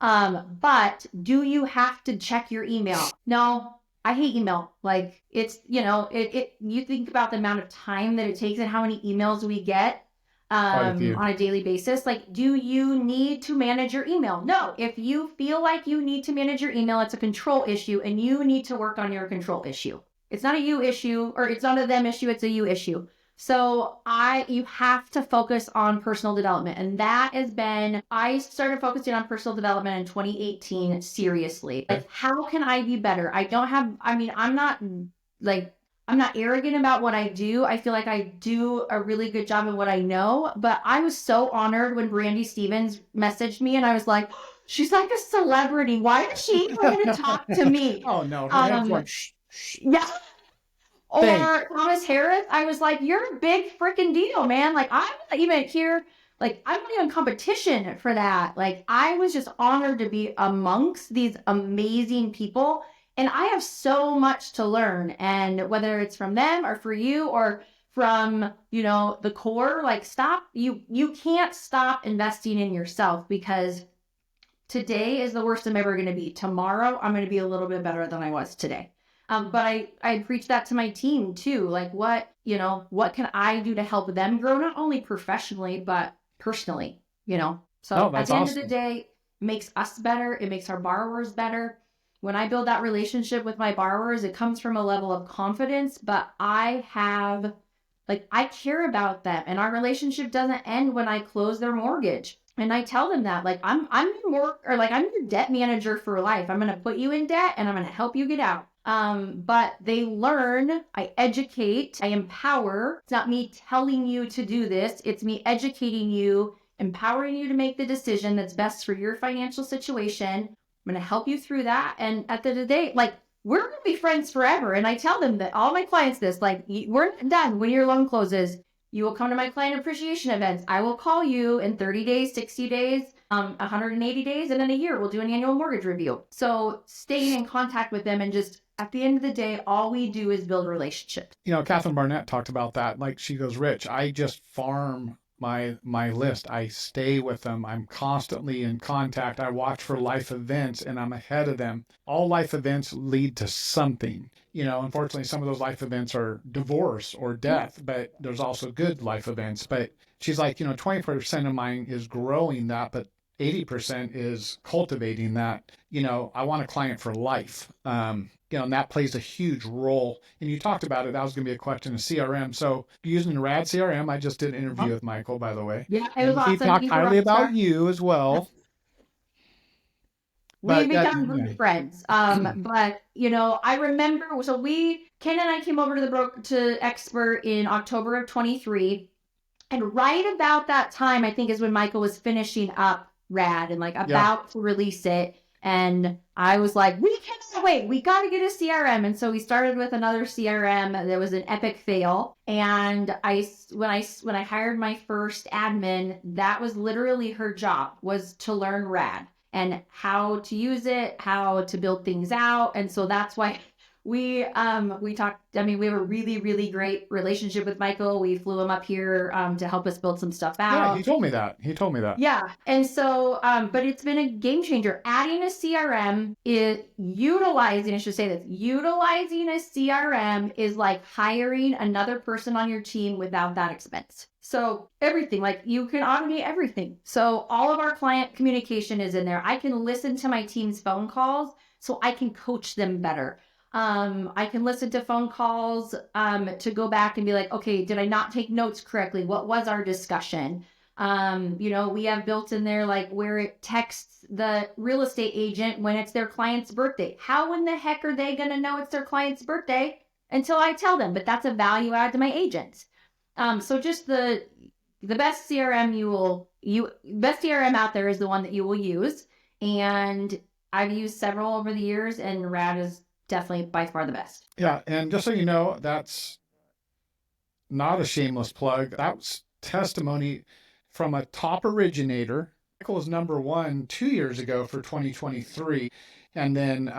but do you have to check your email? No. I hate email. Like it's, you think about the amount of time that it takes and how many emails we get on a daily basis. Like, do you need to manage your email? No. If you feel like you need to manage your email, it's a control issue and you need to work on your control issue. It's not a you issue or it's not a them issue. It's a you issue. So you have to focus on personal development. And that has been, I started focusing on personal development in 2018, seriously. Like, how can I be better? I'm not arrogant about what I do. I feel like I do a really good job of what I know, but I was so honored when Brandy Stevens messaged me and I was like, she's like a celebrity. Why is she going to talk to me? Oh no. Her like, shh. Yeah. Or Thomas Harris, I was like, you're a big freaking deal, man. Like, I'm not even here. Like, I'm not even competition for that. Like, I was just honored to be amongst these amazing people. And I have so much to learn. And whether it's from them or for you or from, the core, like, you can't stop investing in yourself because today is the worst I'm ever going to be. Tomorrow, I'm going to be a little bit better than I was today. But I preach that to my team too. Like what can I do to help them grow, not only professionally, but personally, So at the end of the day, it makes us better. It makes our borrowers better. When I build that relationship with my borrowers, it comes from a level of confidence, but I care about them and our relationship doesn't end when I close their mortgage. And I tell them that, like, I'm more, or like, I'm your debt manager for life. I'm going to put you in debt and I'm going to help you get out. But they learn, I educate, I empower. It's not me telling you to do this. It's me educating you, empowering you to make the decision that's best for your financial situation. I'm going to help you through that. And at the end of the day, like, we're going to be friends forever. And I tell them that, all my clients, this, like, we're not done when your loan closes. You will come to my client appreciation events. I will call you in 30 days, 60 days, 180 days, and then a year. We'll do an annual mortgage review. So staying in contact with them, and just at the end of the day, all we do is build relationships. You know, Catherine Barnett talked about that. Like, she goes, Rich, I just farm my list. I stay with them. I'm constantly in contact. I watch for life events and I'm ahead of them. All life events lead to something. You know, unfortunately, some of those life events are divorce or death, but there's also good life events. But she's like, you know, 20% of mine is growing that, but 80% is cultivating that. You know, I want a client for life. You know, and that plays a huge role. And you talked about it. That was going to be a question of CRM. So using RAD CRM, I just did an interview with Michael, by the way. Yeah, it was And he awesome. talked He's a highly rock about star. you as well. We've But become good friends. But you know, I remember, so Ken and I came over to to Xpert in October of 23. And right about that time, I think, is when Michael was finishing up RAD and like yeah, about to release it. And I was like, we cannot wait. We got to get a CRM. And so we started with another CRM. There was an epic fail. And when I hired my first admin, that was literally her job, was to learn RAD and how to use it, how to build things out. And so that's why we talked. I mean, we have a really, really great relationship with Michael. We flew him up here to help us build some stuff yeah, out. he told me that. He told me that. Yeah. And so, but it's been a game changer. Adding a CRM is utilizing, I should say this, utilizing a CRM is like hiring another person on your team without that expense. So everything, like, you can automate everything. So all of our client communication is in there. I can listen to my team's phone calls so I can coach them better. I can listen to phone calls to go back and be like, okay, did I not take notes correctly? What was our discussion? You know, we have built in there like where it texts the real estate agent when it's their client's birthday. How in the heck are they going to know it's their client's birthday until I tell them? But that's a value add to my agents. So just the best best CRM out there is the one that you will use. And I've used several over the years, and RAD is definitely by far the best. Yeah. And just so you know, that's not a shameless plug. That was testimony from a top originator. Michael was number one 2 years ago for 2023. And then,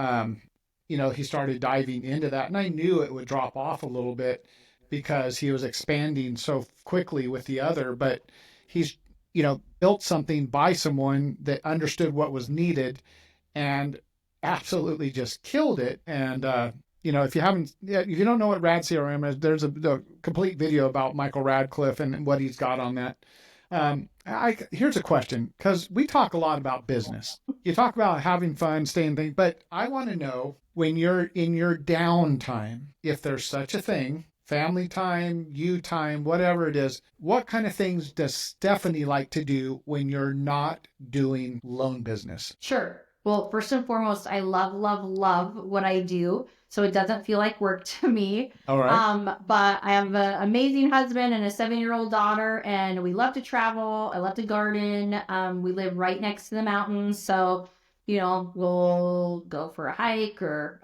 you know, he started diving into that. And I knew it would drop off a little bit because he was expanding so quickly with the other. But he's, you know, built something by someone that understood what was needed and absolutely just killed it. And, you know, if you don't know what RAD CRM is, there's a complete video about Michael Radcliffe and what he's got on that. Here's a question, because we talk a lot about business. You talk about having fun, staying things, but I want to know, when you're in your downtime, if there's such a thing, family time, you time, whatever it is, what kind of things does Stefanie like to do when you're not doing loan business? Sure. Well, first and foremost, I love, love, love what I do. So it doesn't feel like work to me. All right. But I have an amazing husband and a 7-year-old daughter, and we love to travel. I love to garden. We live right next to the mountains. So, you know, we'll go for a hike or,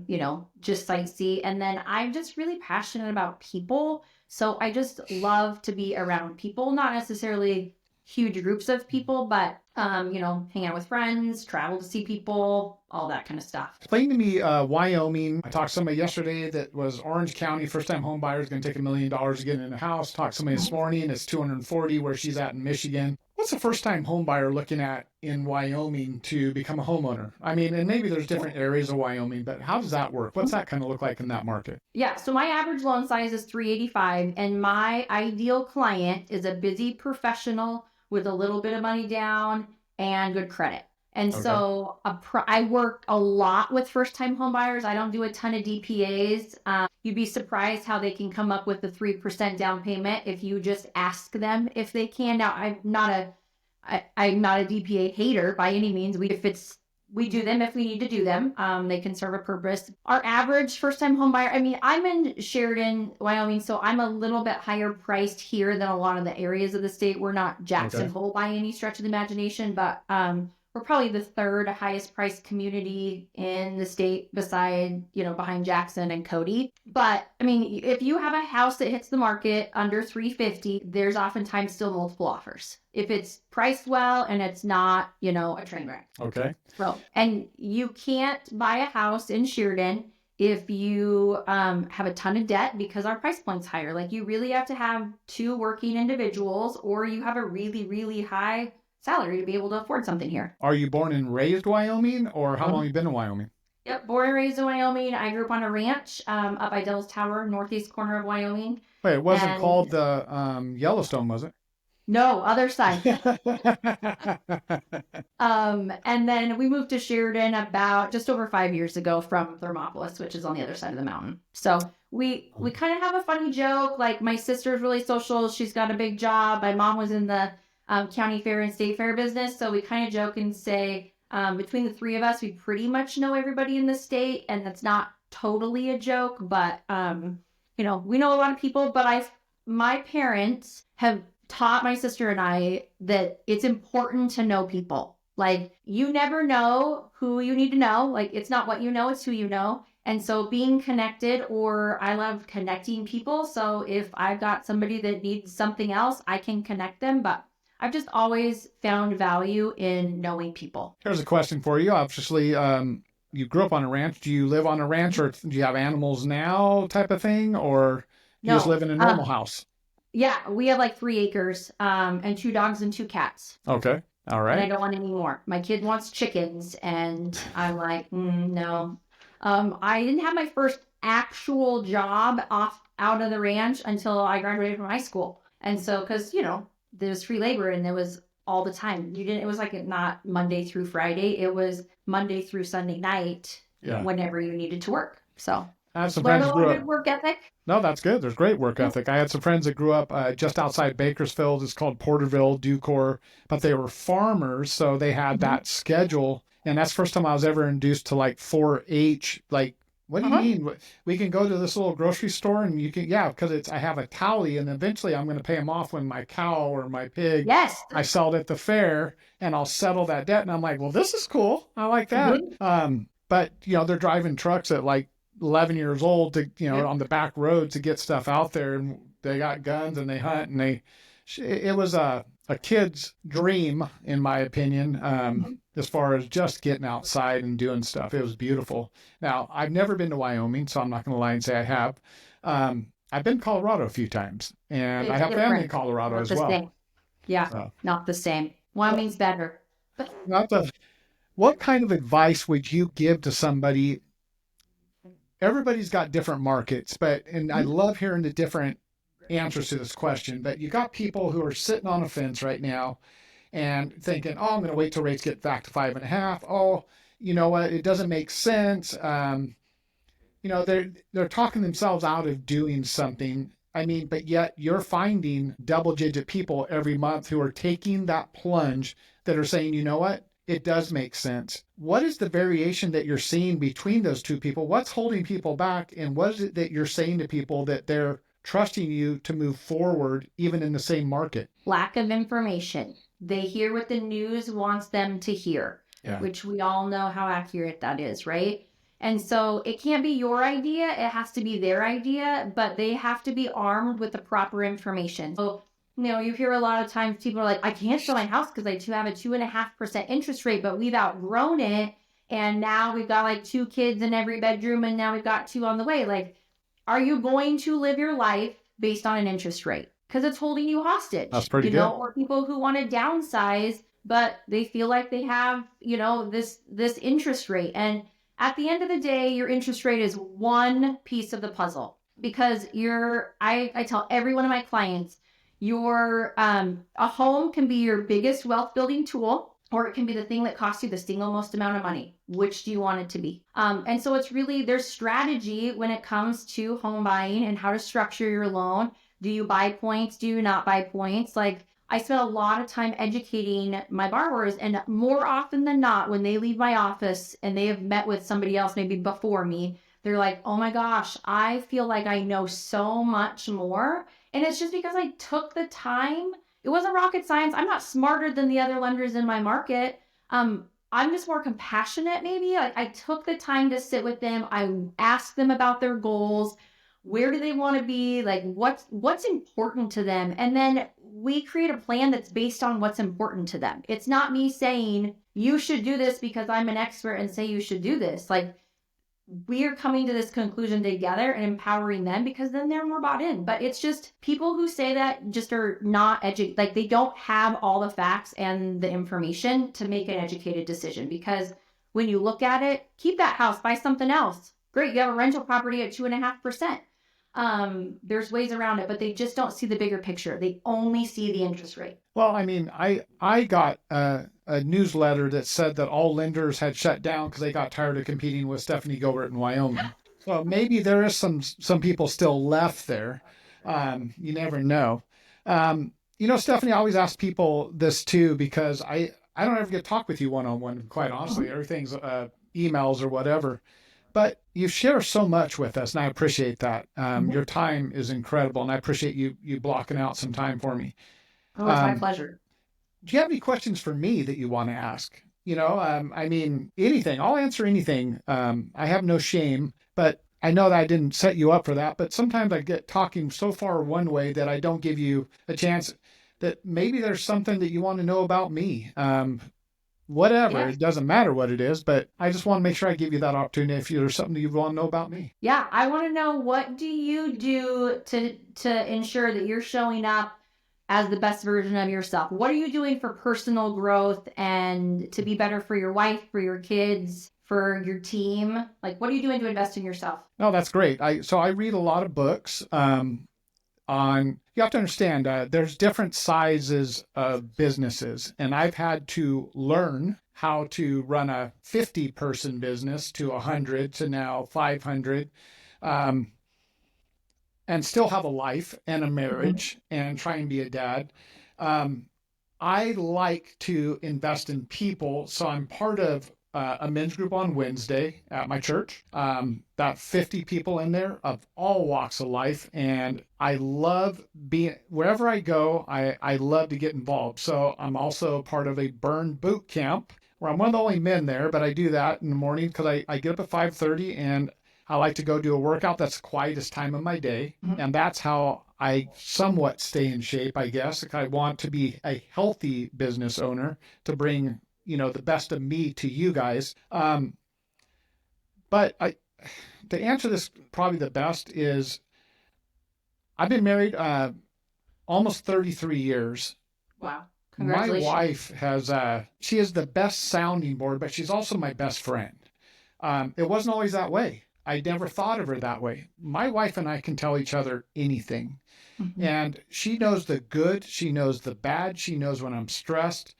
you know, just sightsee. And then I'm just really passionate about people. So I just love to be around people, not necessarily huge groups of people, but you know, hang out with friends, travel to see people, all that kind of stuff. Explain to me Wyoming. I talked to somebody yesterday that was Orange County, first-time home buyer is going to take $1 million to get in a house. Talked to somebody this morning, it's 240 where she's at in Michigan. What's a first-time home buyer looking at in Wyoming to become a homeowner? I mean, and maybe there's different areas of Wyoming, but how does that work? What's that kind of look like in that market? Yeah, so my average loan size is 385, and my ideal client is a busy professional with a little bit of money down and good credit. And Okay. so I work a lot with first-time home buyers. I don't do a ton of DPAs. You'd be surprised how they can come up with the 3% down payment if you just ask them if they can. Now, I'm not a I'm not a DPA hater by any means. We do them if we need to do them. They can serve a purpose. Our average first-time home buyer, I mean, I'm in Sheridan, Wyoming, so I'm a little bit higher priced here than a lot of the areas of the state. We're not Jackson Hole by any stretch of the imagination, but we're probably the third highest priced community in the state beside, behind Jackson and Cody. But I mean, if you have a house that hits the market under 350, there's oftentimes still multiple offers. If it's priced well and it's not, a train wreck. Okay. So, and you can't buy a house in Sheridan if you have a ton of debt because our price point's higher. Like you really have to have 2 working individuals or you have a really, really high salary to be able to afford something here. Are you born and raised Wyoming, or how long have you been in Wyoming? Yep, born and raised in Wyoming. I grew up on a ranch up by Devil's Tower, northeast corner of Wyoming. Wait, it wasn't called the Yellowstone, was it? No, other side. And then we moved to Sheridan about just over 5 years ago from Thermopolis, which is on the other side of the mountain. So we kind of have a funny joke. Like my sister's really social. She's got a big job. My mom was in the county fair and state fair business. So we kind of joke and say between the 3 of us, we pretty much know everybody in the state. And that's not totally a joke, but we know a lot of people. But my parents have taught my sister and I that it's important to know people. Like you never know who you need to know. Like it's not what you know, it's who you know. And so being connected, or I love connecting people. So if I've got somebody that needs something else, I can connect them. But I've just always found value in knowing people. Here's a question for you. Obviously, you grew up on a ranch. Do you live on a ranch, or do you have animals now type of thing? Or you just live in a normal house? Yeah, we have like 3 acres and 2 dogs and 2 cats. Okay. All right. And I don't want any more. My kid wants chickens and I'm like, no. I didn't have my first actual job out of the ranch until I graduated from high school. And so, because, there was free labor and there was all the time. It was like not Monday through Friday. It was Monday through Sunday night whenever you needed to work. So I have some friends who grew up. Work ethic. No, that's good. There's great work ethic. I had some friends that grew up just outside Bakersfield. It's called Porterville, Ducor, but they were farmers, so they had that schedule. And that's the first time I was ever introduced to like 4-H. Like, what do you mean? We can go to this little grocery store and you can, because I have a tally, and eventually I'm going to pay them off when my cow or my pig, I sell it at the fair, and I'll settle that debt. And I'm like, well, this is cool. I like that. But they're driving trucks at like 11 years old to, on the back road to get stuff out there, and they got guns and they hunt, and it was a kid's dream, in my opinion, as far as just getting outside and doing stuff. It was beautiful. Now, I've never been to Wyoming, so I'm not going to lie and say I have. I've been to Colorado a few times, and I have family in Colorado as well. Same. Yeah, not the same. Wyoming's better. What kind of advice would you give to somebody? Everybody's got different markets, and I love hearing the different answers to this question, but you got people who are sitting on a fence right now and thinking, I'm going to wait till rates get back to 5.5. Oh, you know what? It doesn't make sense. They're talking themselves out of doing something. I mean, but yet you're finding double-digit people every month who are taking that plunge that are saying, you know what? It does make sense. What is the variation that you're seeing between those two people? What's holding people back? And what is it that you're saying to people that they're trusting you to move forward even in the same market? Lack of information. They hear what the news wants them to hear, which we all know how accurate that is, right? And so it can't be your idea. It has to be their idea, but they have to be armed with the proper information. So, you hear a lot of times people are like, I can't sell my house because I have a 2.5% interest rate, but we've outgrown it. And now we've got like 2 kids in every bedroom, and now we've got 2 on the way. Like, are you going to live your life based on an interest rate? Because it's holding you hostage. That's pretty good. Or people who want to downsize, but they feel like they have, this interest rate. And at the end of the day, your interest rate is one piece of the puzzle. Because I tell every one of my clients, a home can be your biggest wealth building tool, or it can be the thing that costs you the single most amount of money. Which do you want it to be? And so it's really, there's strategy when it comes to home buying and how to structure your loan. Do you buy points? Do you not buy points? Like, I spent a lot of time educating my borrowers, and more often than not, when they leave my office and they have met with somebody else maybe before me, they're like, oh my gosh, I feel like I know so much more. And it's just because I took the time. It wasn't rocket science. I'm not smarter than the other lenders in my market. I'm just more compassionate, maybe. Like, I took the time to sit with them. I asked them about their goals. Where do they want to be? Like, what's important to them? And then we create a plan that's based on what's important to them. It's not me saying you should do this because I'm an expert and say you should do this. Like, we're coming to this conclusion together and empowering them, because then they're more bought in. But it's just people who say that just are not like, they don't have all the facts and the information to make an educated decision. Because when you look at it, keep that house, buy something else. Great, you have a rental property at 2.5%. There's ways around it, but they just don't see the bigger picture. They only see the interest rate. Well, I mean, I got a newsletter that said that all lenders had shut down because they got tired of competing with Stefanie Gilbert in Wyoming. So maybe there is some people still left there. You never know. Stephanie, I always ask people this too, because I don't ever get to talk with you one-on-one, quite honestly. Everything's emails or whatever. But you share so much with us, and I appreciate that. Your time is incredible, and I appreciate you blocking out some time for me. Oh, it's my pleasure. Do you have any questions for me that you want to ask? I mean, anything. I'll answer anything. I have no shame, but I know that I didn't set you up for that. But sometimes I get talking so far one way that I don't give you a chance that maybe there's something that you want to know about me. Whatever, Yeah. It doesn't matter what it is, but I just want to make sure I give you that opportunity if there's something you want to know about me. Yeah, I want to know, what do you do to ensure that you're showing up as the best version of yourself? What are you doing for personal growth and to be better for your wife, for your kids, for your team? Like, what are you doing to invest in yourself? No, that's great. I read a lot of books you have to understand, there's different sizes of businesses, and I've had to learn how to run a 50-person business to 100 to now 500, and still have a life and a marriage and try and be a dad. I like to invest in people, so I'm part of a men's group on Wednesday at my church. About 50 people in there of all walks of life. And I love being, wherever I go, I love to get involved. So I'm also part of a burn boot camp where I'm one of the only men there, but I do that in the morning because I get up at 5:30 and I like to go do a workout. That's the quietest time of my day. And that's how I somewhat stay in shape, I guess. I want to be a healthy business owner to bring the best of me to you guys. But to answer this probably the best is I've been married almost 33 years. Wow. Congratulations. My wife has, she is the best sounding board, but she's also my best friend. It wasn't always that way. I never thought of her that way. My wife and I can tell each other anything. And she knows the good. She knows the bad. She knows when I'm stressed.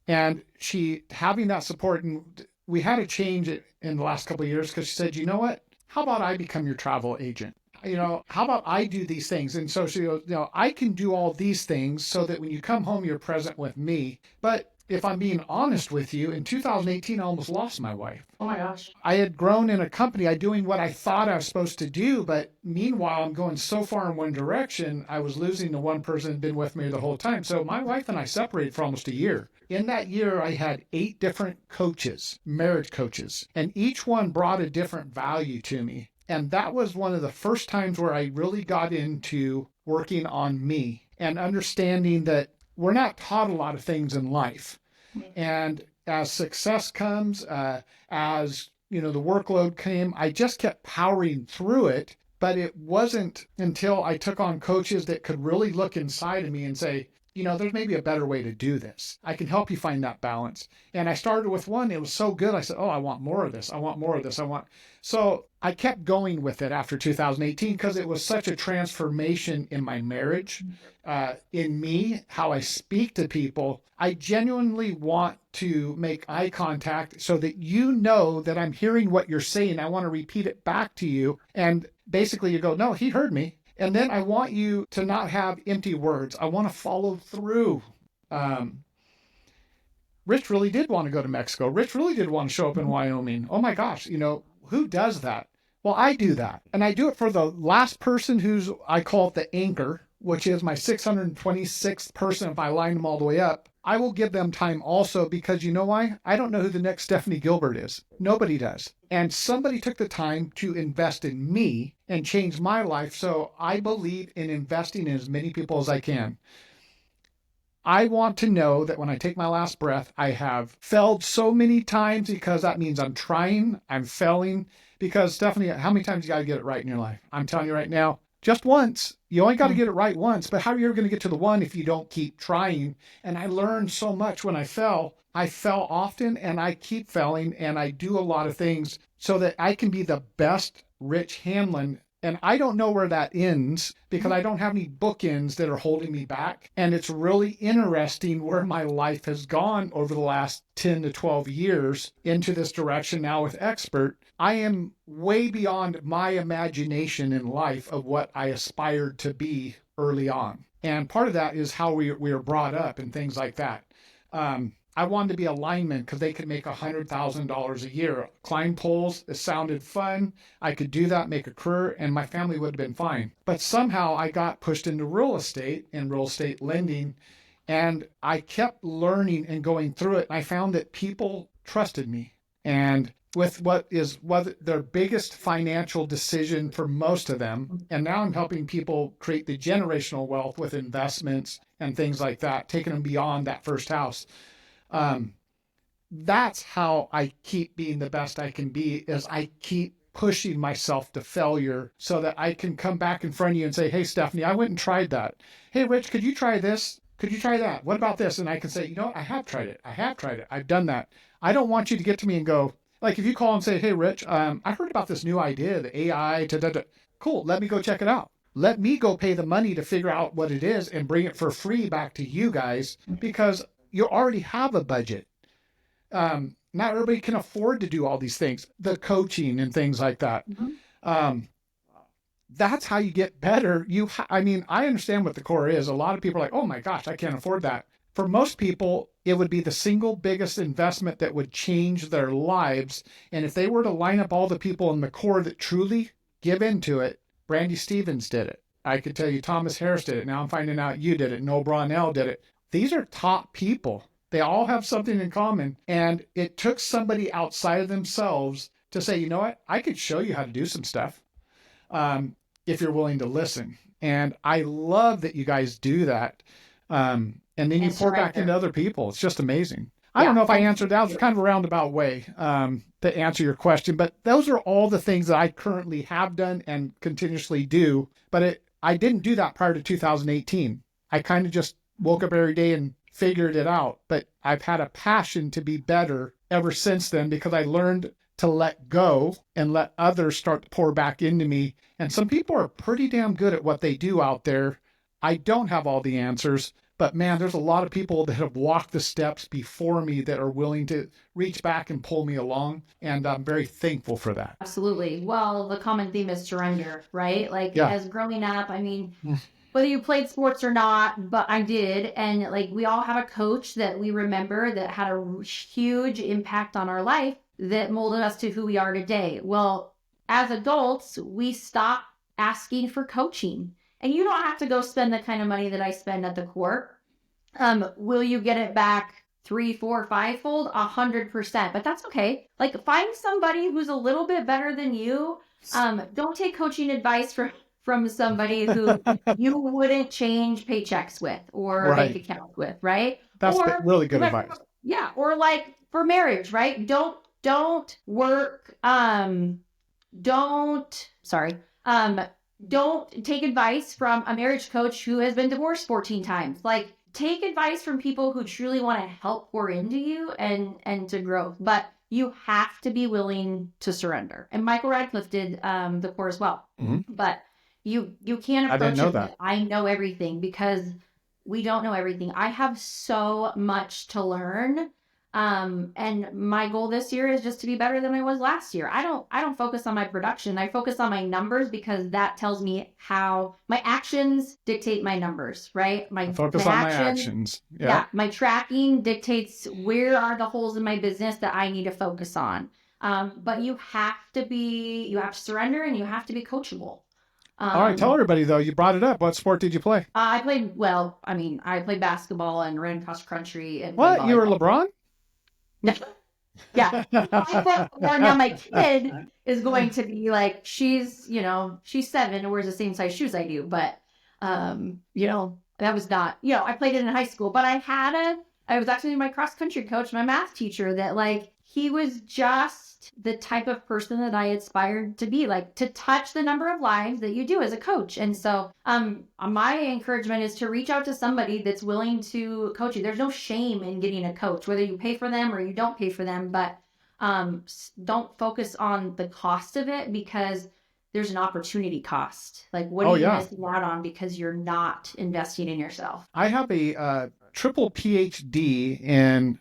And she having that support, and we had a change in the last couple of years because she said, you know what, how about I become your travel agent? How about I do these things? And so she goes, I can do all these things so that when you come home, you're present with me. But if I'm being honest with you, in 2018, I almost lost my wife. Oh my gosh. I had grown in a company, doing what I thought I was supposed to do, but meanwhile, I'm going so far in one direction, I was losing the one person who'd been with me the whole time. So my wife and I separated for almost a year. In that year, I had 8 different coaches, marriage coaches, and each one brought a different value to me. And that was one of the first times where I really got into working on me and understanding that we're not taught a lot of things in life. And as success comes, as the workload came, I just kept powering through it. But it wasn't until I took on coaches that could really look inside of me and say, there's maybe a better way to do this. I can help you find that balance. And I started with one. It was so good. I said, I want more of this. I want more of this. So I kept going with it after 2018 because it was such a transformation in my marriage, in me, how I speak to people. I genuinely want to make eye contact so that that I'm hearing what you're saying. I want to repeat it back to you. And basically you go, no, he heard me. And then I want you to not have empty words. I want to follow through. Rich really did want to go to Mexico. Rich really did want to show up in Wyoming. Oh my gosh, who does that? Well, I do that. And I do it for the last person who's, I call it the anchor, which is my 626th person if I line them all the way up. I will give them time also because you know why? I don't know who the next Stefanie Gilbert is. Nobody does. And somebody took the time to invest in me and change my life. So I believe in investing in as many people as I can. I want to know that when I take my last breath, I have failed so many times because that means I'm trying, I'm failing. Because Stefanie, how many times you got to get it right in your life? I'm telling you right now, just once. You only got to get it right once, but how are you ever going to get to the one if you don't keep trying? And I learned so much when I fell. I fell often and I keep failing and I do a lot of things so that I can be the best Rich Hanlin. And I don't know where that ends because I don't have any bookends that are holding me back. And it's really interesting where my life has gone over the last 10 to 12 years into this direction now with Xpert. I am way beyond my imagination in life of what I aspired to be early on. And part of that is how we were brought up and things like that. I wanted to be a lineman because they could make $100,000 a year. Climb poles, it sounded fun. I could do that, make a career, and my family would have been fine. But somehow I got pushed into real estate and real estate lending, and I kept learning and going through it. And I found that people trusted me. And with what their biggest financial decision for most of them, and now I'm helping people create the generational wealth with investments and things like that, taking them beyond that first house. That's how I keep being the best I can be, is I keep pushing myself to failure so that I can come back in front of you and say, hey, Stefanie, I went and tried that. Hey, Rich, could you try this? Could you try that? What about this? And I can say, you know what? I have tried it. I've done that. I don't want you to get to me and go, like if you call and say, hey, Rich, I heard about this new idea, the AI, cool, let me go check it out. Let me go pay the money to figure out what it is and bring it for free back to you guys because you already have a budget. Not everybody can afford to do all these things, the coaching and things like that. That's how you get better. I understand what the core is. A lot of people are like, oh my gosh, I can't afford that. For most people, it would be the single biggest investment that would change their lives. And if they were to line up all the people in the core that truly give into it, Brandy Stevens did it. I could tell you Thomas Harris did it. Now I'm finding out you did it. Noel Brownell did it. These are top people. They all have something in common. And it took somebody outside of themselves to say, you know what? I could show you how to do some stuff if you're willing to listen. And I love that you guys do that. And then you pour back into other people. It's just amazing. I don't know if I answered that. It was kind of a roundabout way to answer your question. But those are all the things that I currently have done and continuously do. But I didn't do that prior to 2018. I kind of just woke up every day and figured it out. But I've had a passion to be better ever since then because I learned to let go and let others start to pour back into me. And some people are pretty damn good at what they do out there. I don't have all the answers, but man, there's a lot of people that have walked the steps before me that are willing to reach back and pull me along. And I'm very thankful for that. Absolutely. Well, the common theme is surrender, right? As growing up, whether you played sports or not, but I did. And we all have a coach that we remember that had a huge impact on our life that molded us to who we are today. Well, as adults, we stop asking for coaching. And you don't have to go spend the kind of money that I spend at the court. Will you get it back 3, 4, 5-fold? 100%. But that's okay. Find somebody who's a little bit better than you. Don't take coaching advice from somebody who you wouldn't change paychecks with or bank accounts with, right? That's really good advice. Yeah. Or for marriage, right? Don't take advice from a marriage coach who has been divorced 14 times. Take advice from people who truly want to help pour into you and to grow. But you have to be willing to surrender. And Michael Radcliffe did the core as well. Mm-hmm. But you can't approach it that I know everything because we don't know everything. I have so much to learn. And my goal this year is just to be better than I was last year. I don't focus on my production. I focus on my numbers because that tells me how my actions dictate my numbers, right? I My focus on my actions, actions. yeah, Yep. my tracking dictates where are the holes in my business that I need to focus on. But you have to surrender and you have to be coachable. All right. Tell Um, everybody, though, you brought it up. What sport did you play? I played, well, I mean, I played basketball and ran cross country and played What? You were volleyball. LeBron? No, yeah. 5'4". Now my kid is going to be like, she's 7 and wears the same size shoes I do. But, that was not, I played it in high school, but I was actually my cross country coach, my math teacher, that like, he was just the type of person that I aspired to be, like to touch the number of lives that you do as a coach. And so, my encouragement is to reach out to somebody that's willing to coach you. There's no shame in getting a coach, whether you pay for them or you don't pay for them, but don't focus on the cost of it because there's an opportunity cost. Like, what Oh, are you yeah. missing out on because you're not investing in yourself? I have a triple PhD in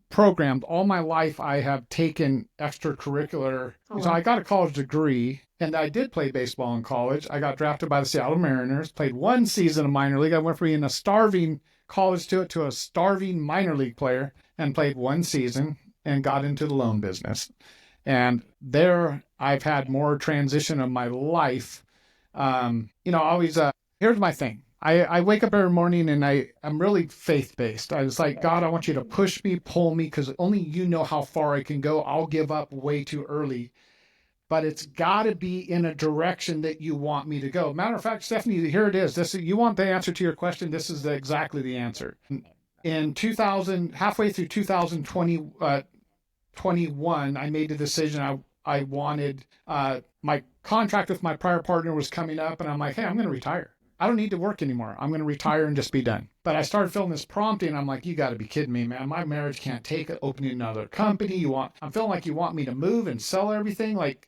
programmed. All my life, I have taken extracurricular. Oh, So wow. I got a college degree, and I did play baseball in college. I got drafted by the Seattle Mariners, played one season of minor league. I went from being a starving college to a starving minor league player and played one season and got into the loan business. And there, I've had more transition of my life. Always, here's my thing. I wake up every morning and I'm really faith based. I was like, God, I want you to push me, pull me, because only you know how far I can go. I'll give up way too early, but it's got to be in a direction that you want me to go. Matter of fact, Stephanie, here it is. You want the answer to your question? This is exactly the answer. In 2000, halfway through 2020, 21, I made the decision I wanted, my contract with my prior partner was coming up, and I'm like, hey, I'm going to retire. I don't need to work anymore. I'm going to retire and just be done. But I started feeling this prompting. I'm like, you got to be kidding me, man. My marriage can't take it. Opening another company. I'm feeling like you want me to move and sell everything, like,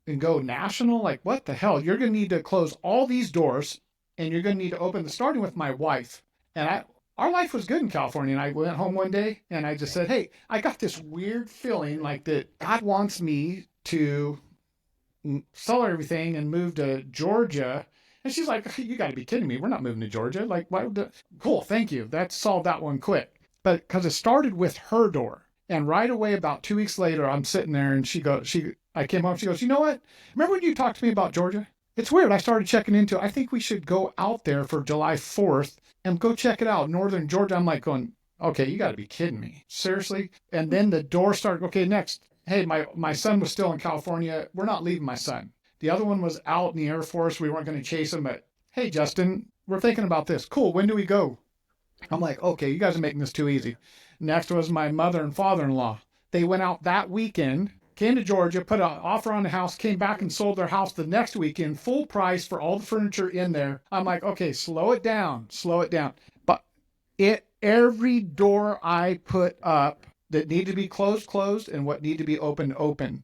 and go national. Like, what the hell? You're going to need to close all these doors, and you're going to need to open starting with my wife. And our life was good in California. And I went home one day and I just said, hey, I got this weird feeling like that God wants me to sell everything and move to Georgia. And she's like, you got to be kidding me. We're not moving to Georgia. Like, why would the... Cool. Thank you. That solved that one quick. But because it started with her door. And right away, about 2 weeks later, I'm sitting there and I came home. She goes, you know what? Remember when you talked to me about Georgia? It's weird. I started checking into it. I think we should go out there for July 4th and go check it out. Northern Georgia. I'm like going, okay, you got to be kidding me. Seriously? And then the door started, okay, next. Hey, my son was still in California. We're not leaving my son. The other one was out in the Air Force. We weren't going to chase him, but hey, Justin, we're thinking about this. Cool. When do we go? I'm like, okay, you guys are making this too easy. Next was my mother and father-in-law. They went out that weekend, came to Georgia, put an offer on the house, came back and sold their house the next weekend, full price for all the furniture in there. I'm like, okay, slow it down. But every door I put up that need to be closed, and what need to be open.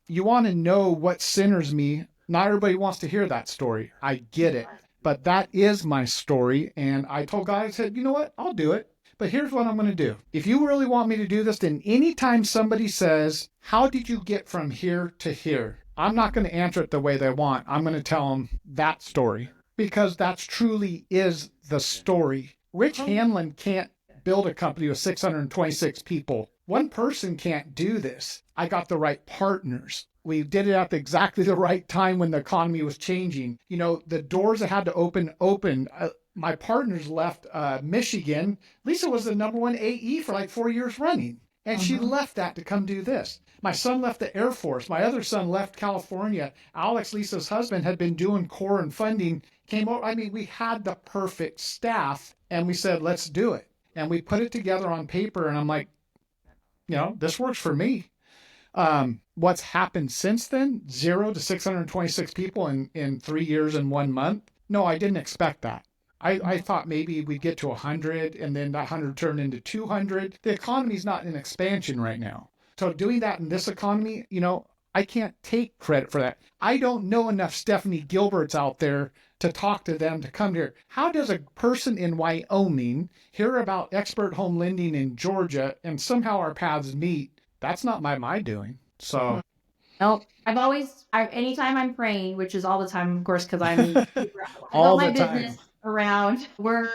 You want to know what centers me. Not everybody wants to hear that story. I get it. But that is my story. And I told God, I said, you know what? I'll do it. But here's what I'm going to do. If you really want me to do this, then anytime somebody says, how did you get from here to here? I'm not going to answer it the way they want. I'm going to tell them that story because that truly is the story. Rich Hanlin can't build a company with 626 people. One person can't do this. I got the right partners. We did it at exactly the right time when the economy was changing. The doors that had to open. My partners left Michigan. Lisa was the number one AE for like 4 years running. And she left that to come do this. My son left the Air Force. My other son left California. Alex, Lisa's husband, had been doing core and funding. Came over. I mean, we had the perfect staff. And we said, let's do it. And we put it together on paper. And I'm like, this works for me. What's happened since then? 0 to 626 people in 3 years and 1 month. No, I didn't expect that. I thought maybe we'd get to 100 and then that 100 turned into 200. The economy's not in expansion right now. So doing that in this economy, I can't take credit for that. I don't know enough Stefanie Gilberts out there to talk to them to come here. How does a person in Wyoming hear about Xpert Home Lending in Georgia and somehow our paths meet? That's not my doing. So Nope. Anytime I'm praying, which is all the time, of course, because I all built my the time. business around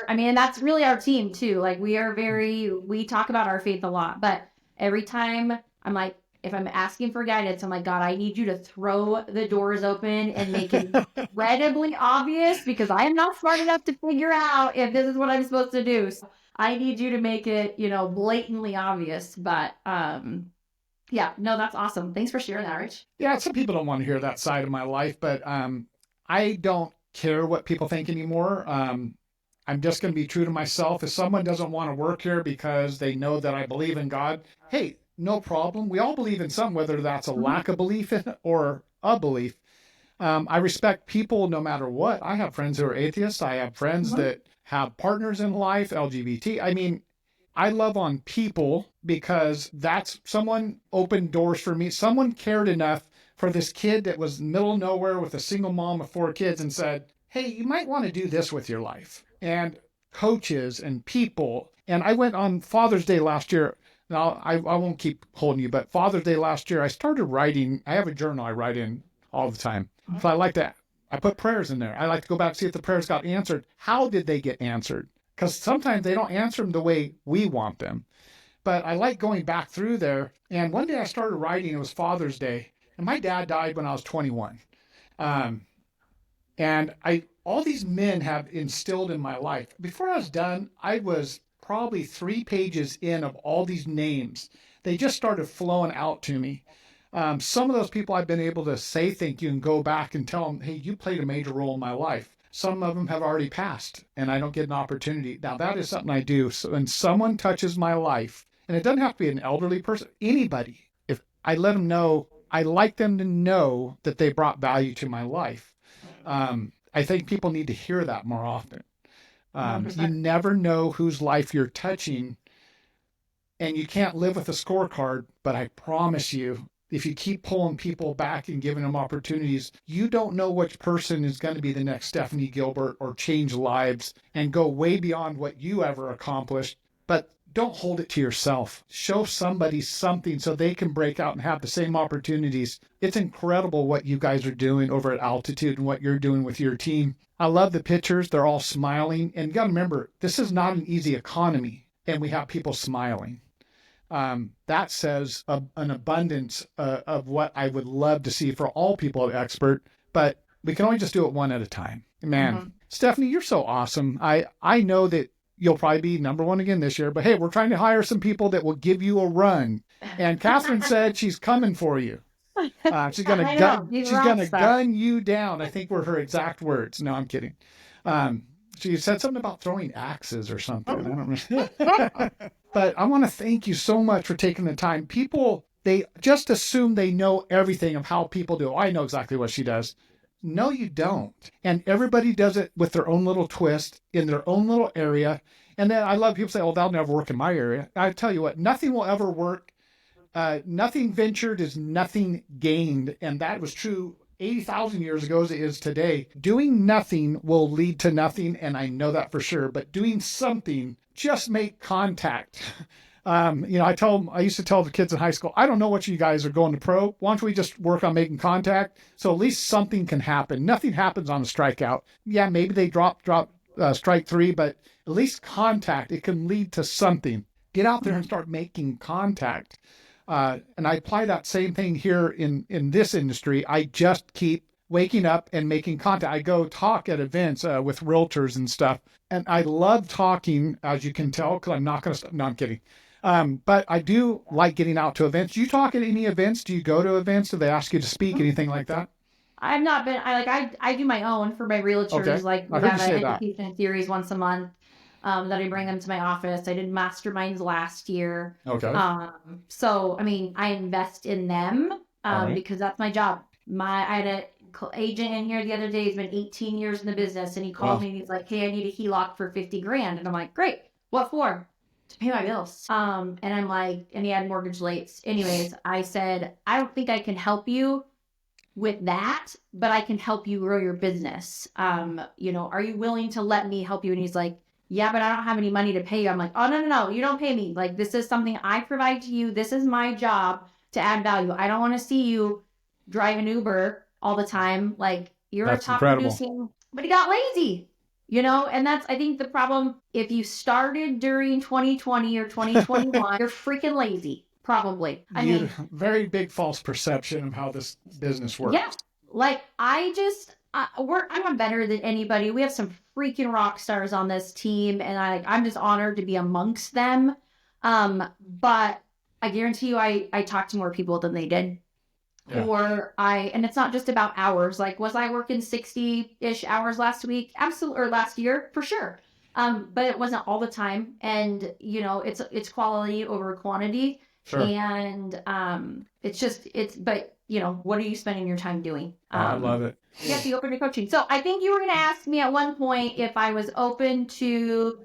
and that's really our team too. Like we talk about our faith a lot, but every time I'm like, if I'm asking for guidance, I'm like, God, I need you to throw the doors open and make it incredibly obvious because I am not smart enough to figure out if this is what I'm supposed to do. So I need you to make it, blatantly obvious. But yeah, no, that's awesome. Thanks for sharing that, Rich. Yeah, some people don't want to hear that side of my life, but I don't care what people think anymore. I'm just going to be true to myself. If someone doesn't want to work here because they know that I believe in God, hey, no problem. We all believe in some, whether that's a lack of belief in or a belief. I respect people no matter what. I have friends who are atheists. I have friends that have partners in life, LGBT. I mean, I love on people because that's someone opened doors for me. Someone cared enough for this kid that was middle of nowhere with a single mom of 4 kids and said, hey, you might want to do this with your life. And coaches and people. And I went on Father's Day last year. Now, I won't keep holding you, but Father's Day last year, I started writing. I have a journal I write in all the time. So I like that. I put prayers in there. I like to go back and see if the prayers got answered. How did they get answered? Because sometimes they don't answer them the way we want them. But I like going back through there. And one day I started writing. It was Father's Day. And my dad died when I was 21. And all these men have instilled in my life. Before I was done, I was probably 3 pages in of all these names. They just started flowing out to me. Some of those people I've been able to say thank you and go back and tell them, hey, you played a major role in my life. Some of them have already passed and I don't get an opportunity. Now, that is something I do. So when someone touches my life, and it doesn't have to be an elderly person, anybody, if I let them know, I like them to know that they brought value to my life. I think people need to hear that more often. You never know whose life you're touching, and you can't live with a scorecard, but I promise you, if you keep pulling people back and giving them opportunities, you don't know which person is going to be the next Stefanie Gilbert or change lives and go way beyond what you ever accomplished. But don't hold it to yourself. Show somebody something so they can break out and have the same opportunities. It's incredible what you guys are doing over at Altitude and what you're doing with your team. I love the pictures. They're all smiling. And you got to remember, this is not an easy economy, and we have people smiling. That says an abundance of what I would love to see for all people at Xpert, but we can only just do it one at a time. Man, Stefanie, you're so awesome. I know that you'll probably be number 1 again this year, but hey, we're trying to hire some people that will give you a run. And Catherine said she's coming for you. She's gonna gun you down. I think were her exact words. No, I'm kidding. She said something about throwing axes or something. I don't know. But I want to thank you so much for taking the time. People, they just assume they know everything of how people do. I know exactly what she does. No, you don't. And everybody does it with their own little twist in their own little area. And then I love people say, oh, that'll never work in my area. I tell you what, nothing will ever work. Nothing ventured is nothing gained. And that was true 80,000 years ago as it is today. Doing nothing will lead to nothing, and I know that for sure. But doing something, just make contact. I used to tell the kids in high school, I don't know what you guys are going to pro. Why don't we just work on making contact? So at least something can happen. Nothing happens on a strikeout. Yeah, maybe they drop strike 3, but at least contact. It can lead to something. Get out there and start making contact. And I apply that same thing here in this industry. I just keep waking up and making contact. I go talk at events with realtors and stuff. And I love talking, as you can tell, because I'm not going to stop. No, I'm kidding. But I do like getting out to events. Do you talk at any events? Do you go to events? Do they ask you to speak? Anything like that? I've not been. I do my own for my realtors. Okay. Like we have an education series once a month. That I bring them to my office. I did masterminds last year. Okay. So I mean, I invest in them because that's my job. I had an agent in here the other day. He's been 18 years in the business, and he called me and he's like, "Hey, I need a HELOC for $50,000," and I'm like, "Great, what for?" "To pay my bills." And I'm like, and he had mortgage rates. Anyways, I said, "I don't think I can help you with that, but I can help you grow your business. Are you willing to let me help you? And he's like, yeah, but I don't have any money to pay you. I'm like, oh, no, you don't pay me. Like, this is something I provide to you. This is my job to add value. I don't want to see you drive an Uber all the time. Like, you're a That's top incredible. producing, but he got lazy, and that's, I think, the problem. If you started during 2020 or 2021, you're freaking lazy. Probably. I mean, very big false perception of how this business works. yeah, like I'm better than anybody. We have some freaking rock stars on this team, and I'm just honored to be amongst them. But I guarantee you, I talked to more people than they did. Yeah. And it's not just about hours. Like, was I working 60-ish hours last week? Absolutely, or last year, for sure. But it wasn't all the time. And, it's quality over quantity. Sure. And but what are you spending your time doing? I love it. You have to be open to coaching. So I think you were going to ask me at one point if I was open to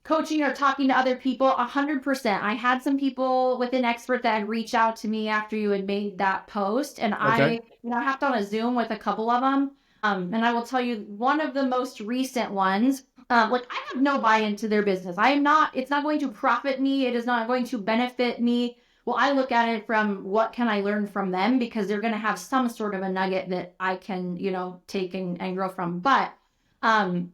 coaching or talking to other people. 100%. I had some people within Xpert that had reached out to me after you had made that post, and Okay. I hopped on a Zoom with a couple of them. And I will tell you, one of the most recent ones, I have no buy-in to their business. It's not going to profit me. It is not going to benefit me. Well, I look at it from what can I learn from them, because they're going to have some sort of a nugget that I can, take and grow from. But, I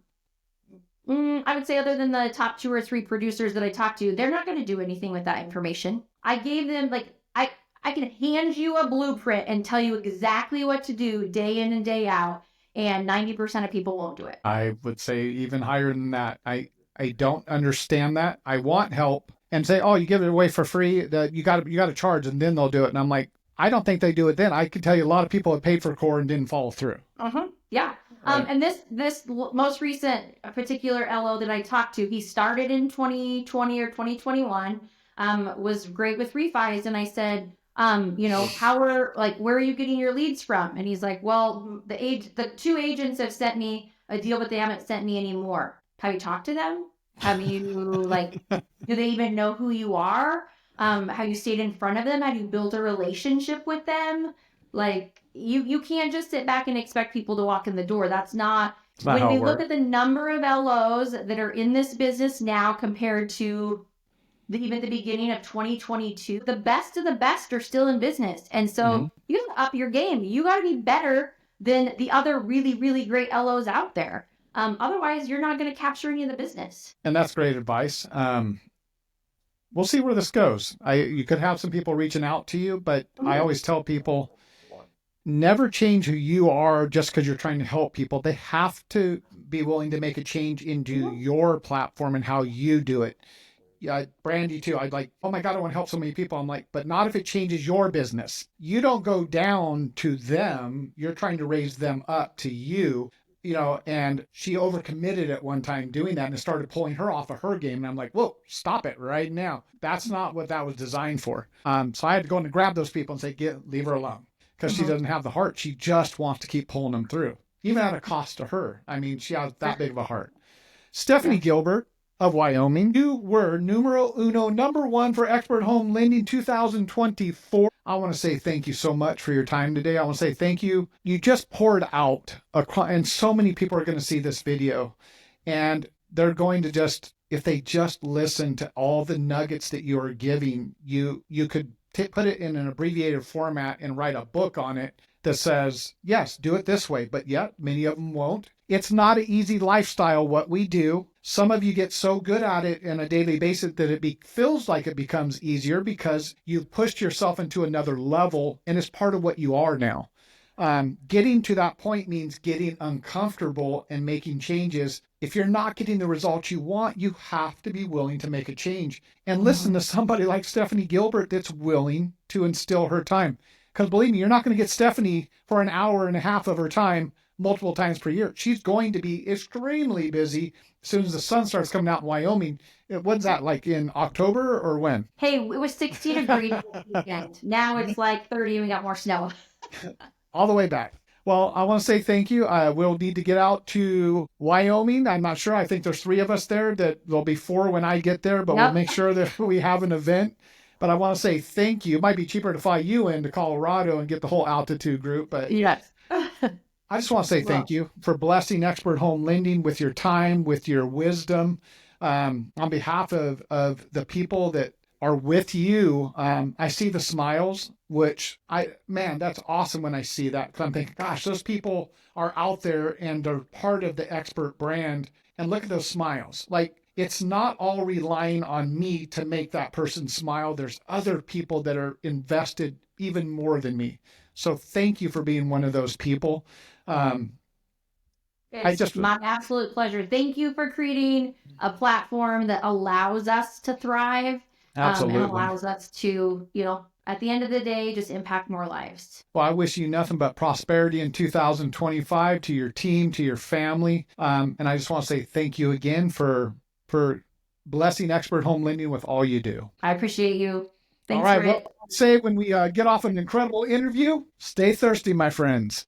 would say, other than the top 2 or 3 producers that I talked to, they're not going to do anything with that information. I gave them, I can hand you a blueprint and tell you exactly what to do day in and day out, and 90% of people won't do it. I would say even higher than that. I don't understand that. I want help and say, oh, you give it away for free. You got to charge, and then they'll do it. And I'm like, I don't think they do it then. I can tell you a lot of people have paid for core and didn't follow through. Yeah. And this most recent particular LO that I talked to, he started in 2020 or 2021, was great with refis. And I said, where are you getting your leads from? And he's like, well, the 2 agents have sent me a deal, but they haven't sent me any more. Have you talked to them? Have you do they even know who you are? Have you stayed in front of them? Have you built a relationship with them? Like, you can't just sit back and expect people to walk in the door. That's not when we look at the number of LOs that are in this business now compared to even the beginning of 2022, the best of the best are still in business. And so you got to up your game. You got to be better than the other really, really great LOs out there. Otherwise, you're not going to capture any of the business. And that's great advice. We'll see where this goes. You could have some people reaching out to you, but I always tell people, never change who you are just because you're trying to help people. They have to be willing to make a change into your platform and how you do it. Yeah, Brandy too. I'd like, oh my God, I want to help so many people. I'm like, but not if it changes your business. You don't go down to them. You're trying to raise them up to you. And she overcommitted at one time doing that, and it started pulling her off of her game. And I'm like, whoa, stop it right now. That's not what that was designed for. So I had to go in and grab those people and say, leave her alone. Because she doesn't have the heart. She just wants to keep pulling them through, even at a cost to her. I mean, she has that big of a heart. Stefanie Gilbert of Wyoming, you were numero uno, #1 for Xpert Home Lending 2024. I want to say thank you so much for your time today. I want to say thank you. You just poured out, and so many people are going to see this video, and they're going to just, if they just listen to all the nuggets that you are giving, you could put it in an abbreviated format and write a book on it that says, yes, do it this way, but yet many of them won't. It's not an easy lifestyle, what we do. Some of you get so good at it on a daily basis that it feels like it becomes easier because you've pushed yourself into another level, and it's part of what you are now. Getting to that point means getting uncomfortable and making changes. If you're not getting the results you want, you have to be willing to make a change and listen to somebody like Stefanie Gilbert that's willing to instill her time. Because believe me, you're not going to get Stefanie for an hour and a half of her time multiple times per year. She's going to be extremely busy as soon as the sun starts coming out in Wyoming. When's that, like in October or when? Hey, it was 16 degrees this weekend. Now it's like 30 and we got more snow. All the way back. Well, I want to say thank you. We'll need to get out to Wyoming. I'm not sure. I think there's 3 of us there. That there'll be 4 when I get there, but we'll make sure that we have an event. But I want to say thank you. It might be cheaper to fly you into Colorado and get the whole altitude group, but Yes. I just want to say thank you for blessing Xpert Home Lending with your time, with your wisdom. On behalf of the people that are with you, I see the smiles, which man, that's awesome when I see that. 'Cause I'm thinking, gosh, those people are out there and are part of the Xpert brand. And look at those smiles. Like, it's not all relying on me to make that person smile. There's other people that are invested even more than me. So thank you for being one of those people. It's my absolute pleasure. Thank you for creating a platform that allows us to thrive, Absolutely. and allows us to, at the end of the day, just impact more lives. Well, I wish you nothing but prosperity in 2025 to your team, to your family. And I just want to say thank you again for blessing Xpert Home Lending with all you do. I appreciate you. Thanks, all right. Rick. Well, say when we get off an incredible interview, stay thirsty, my friends.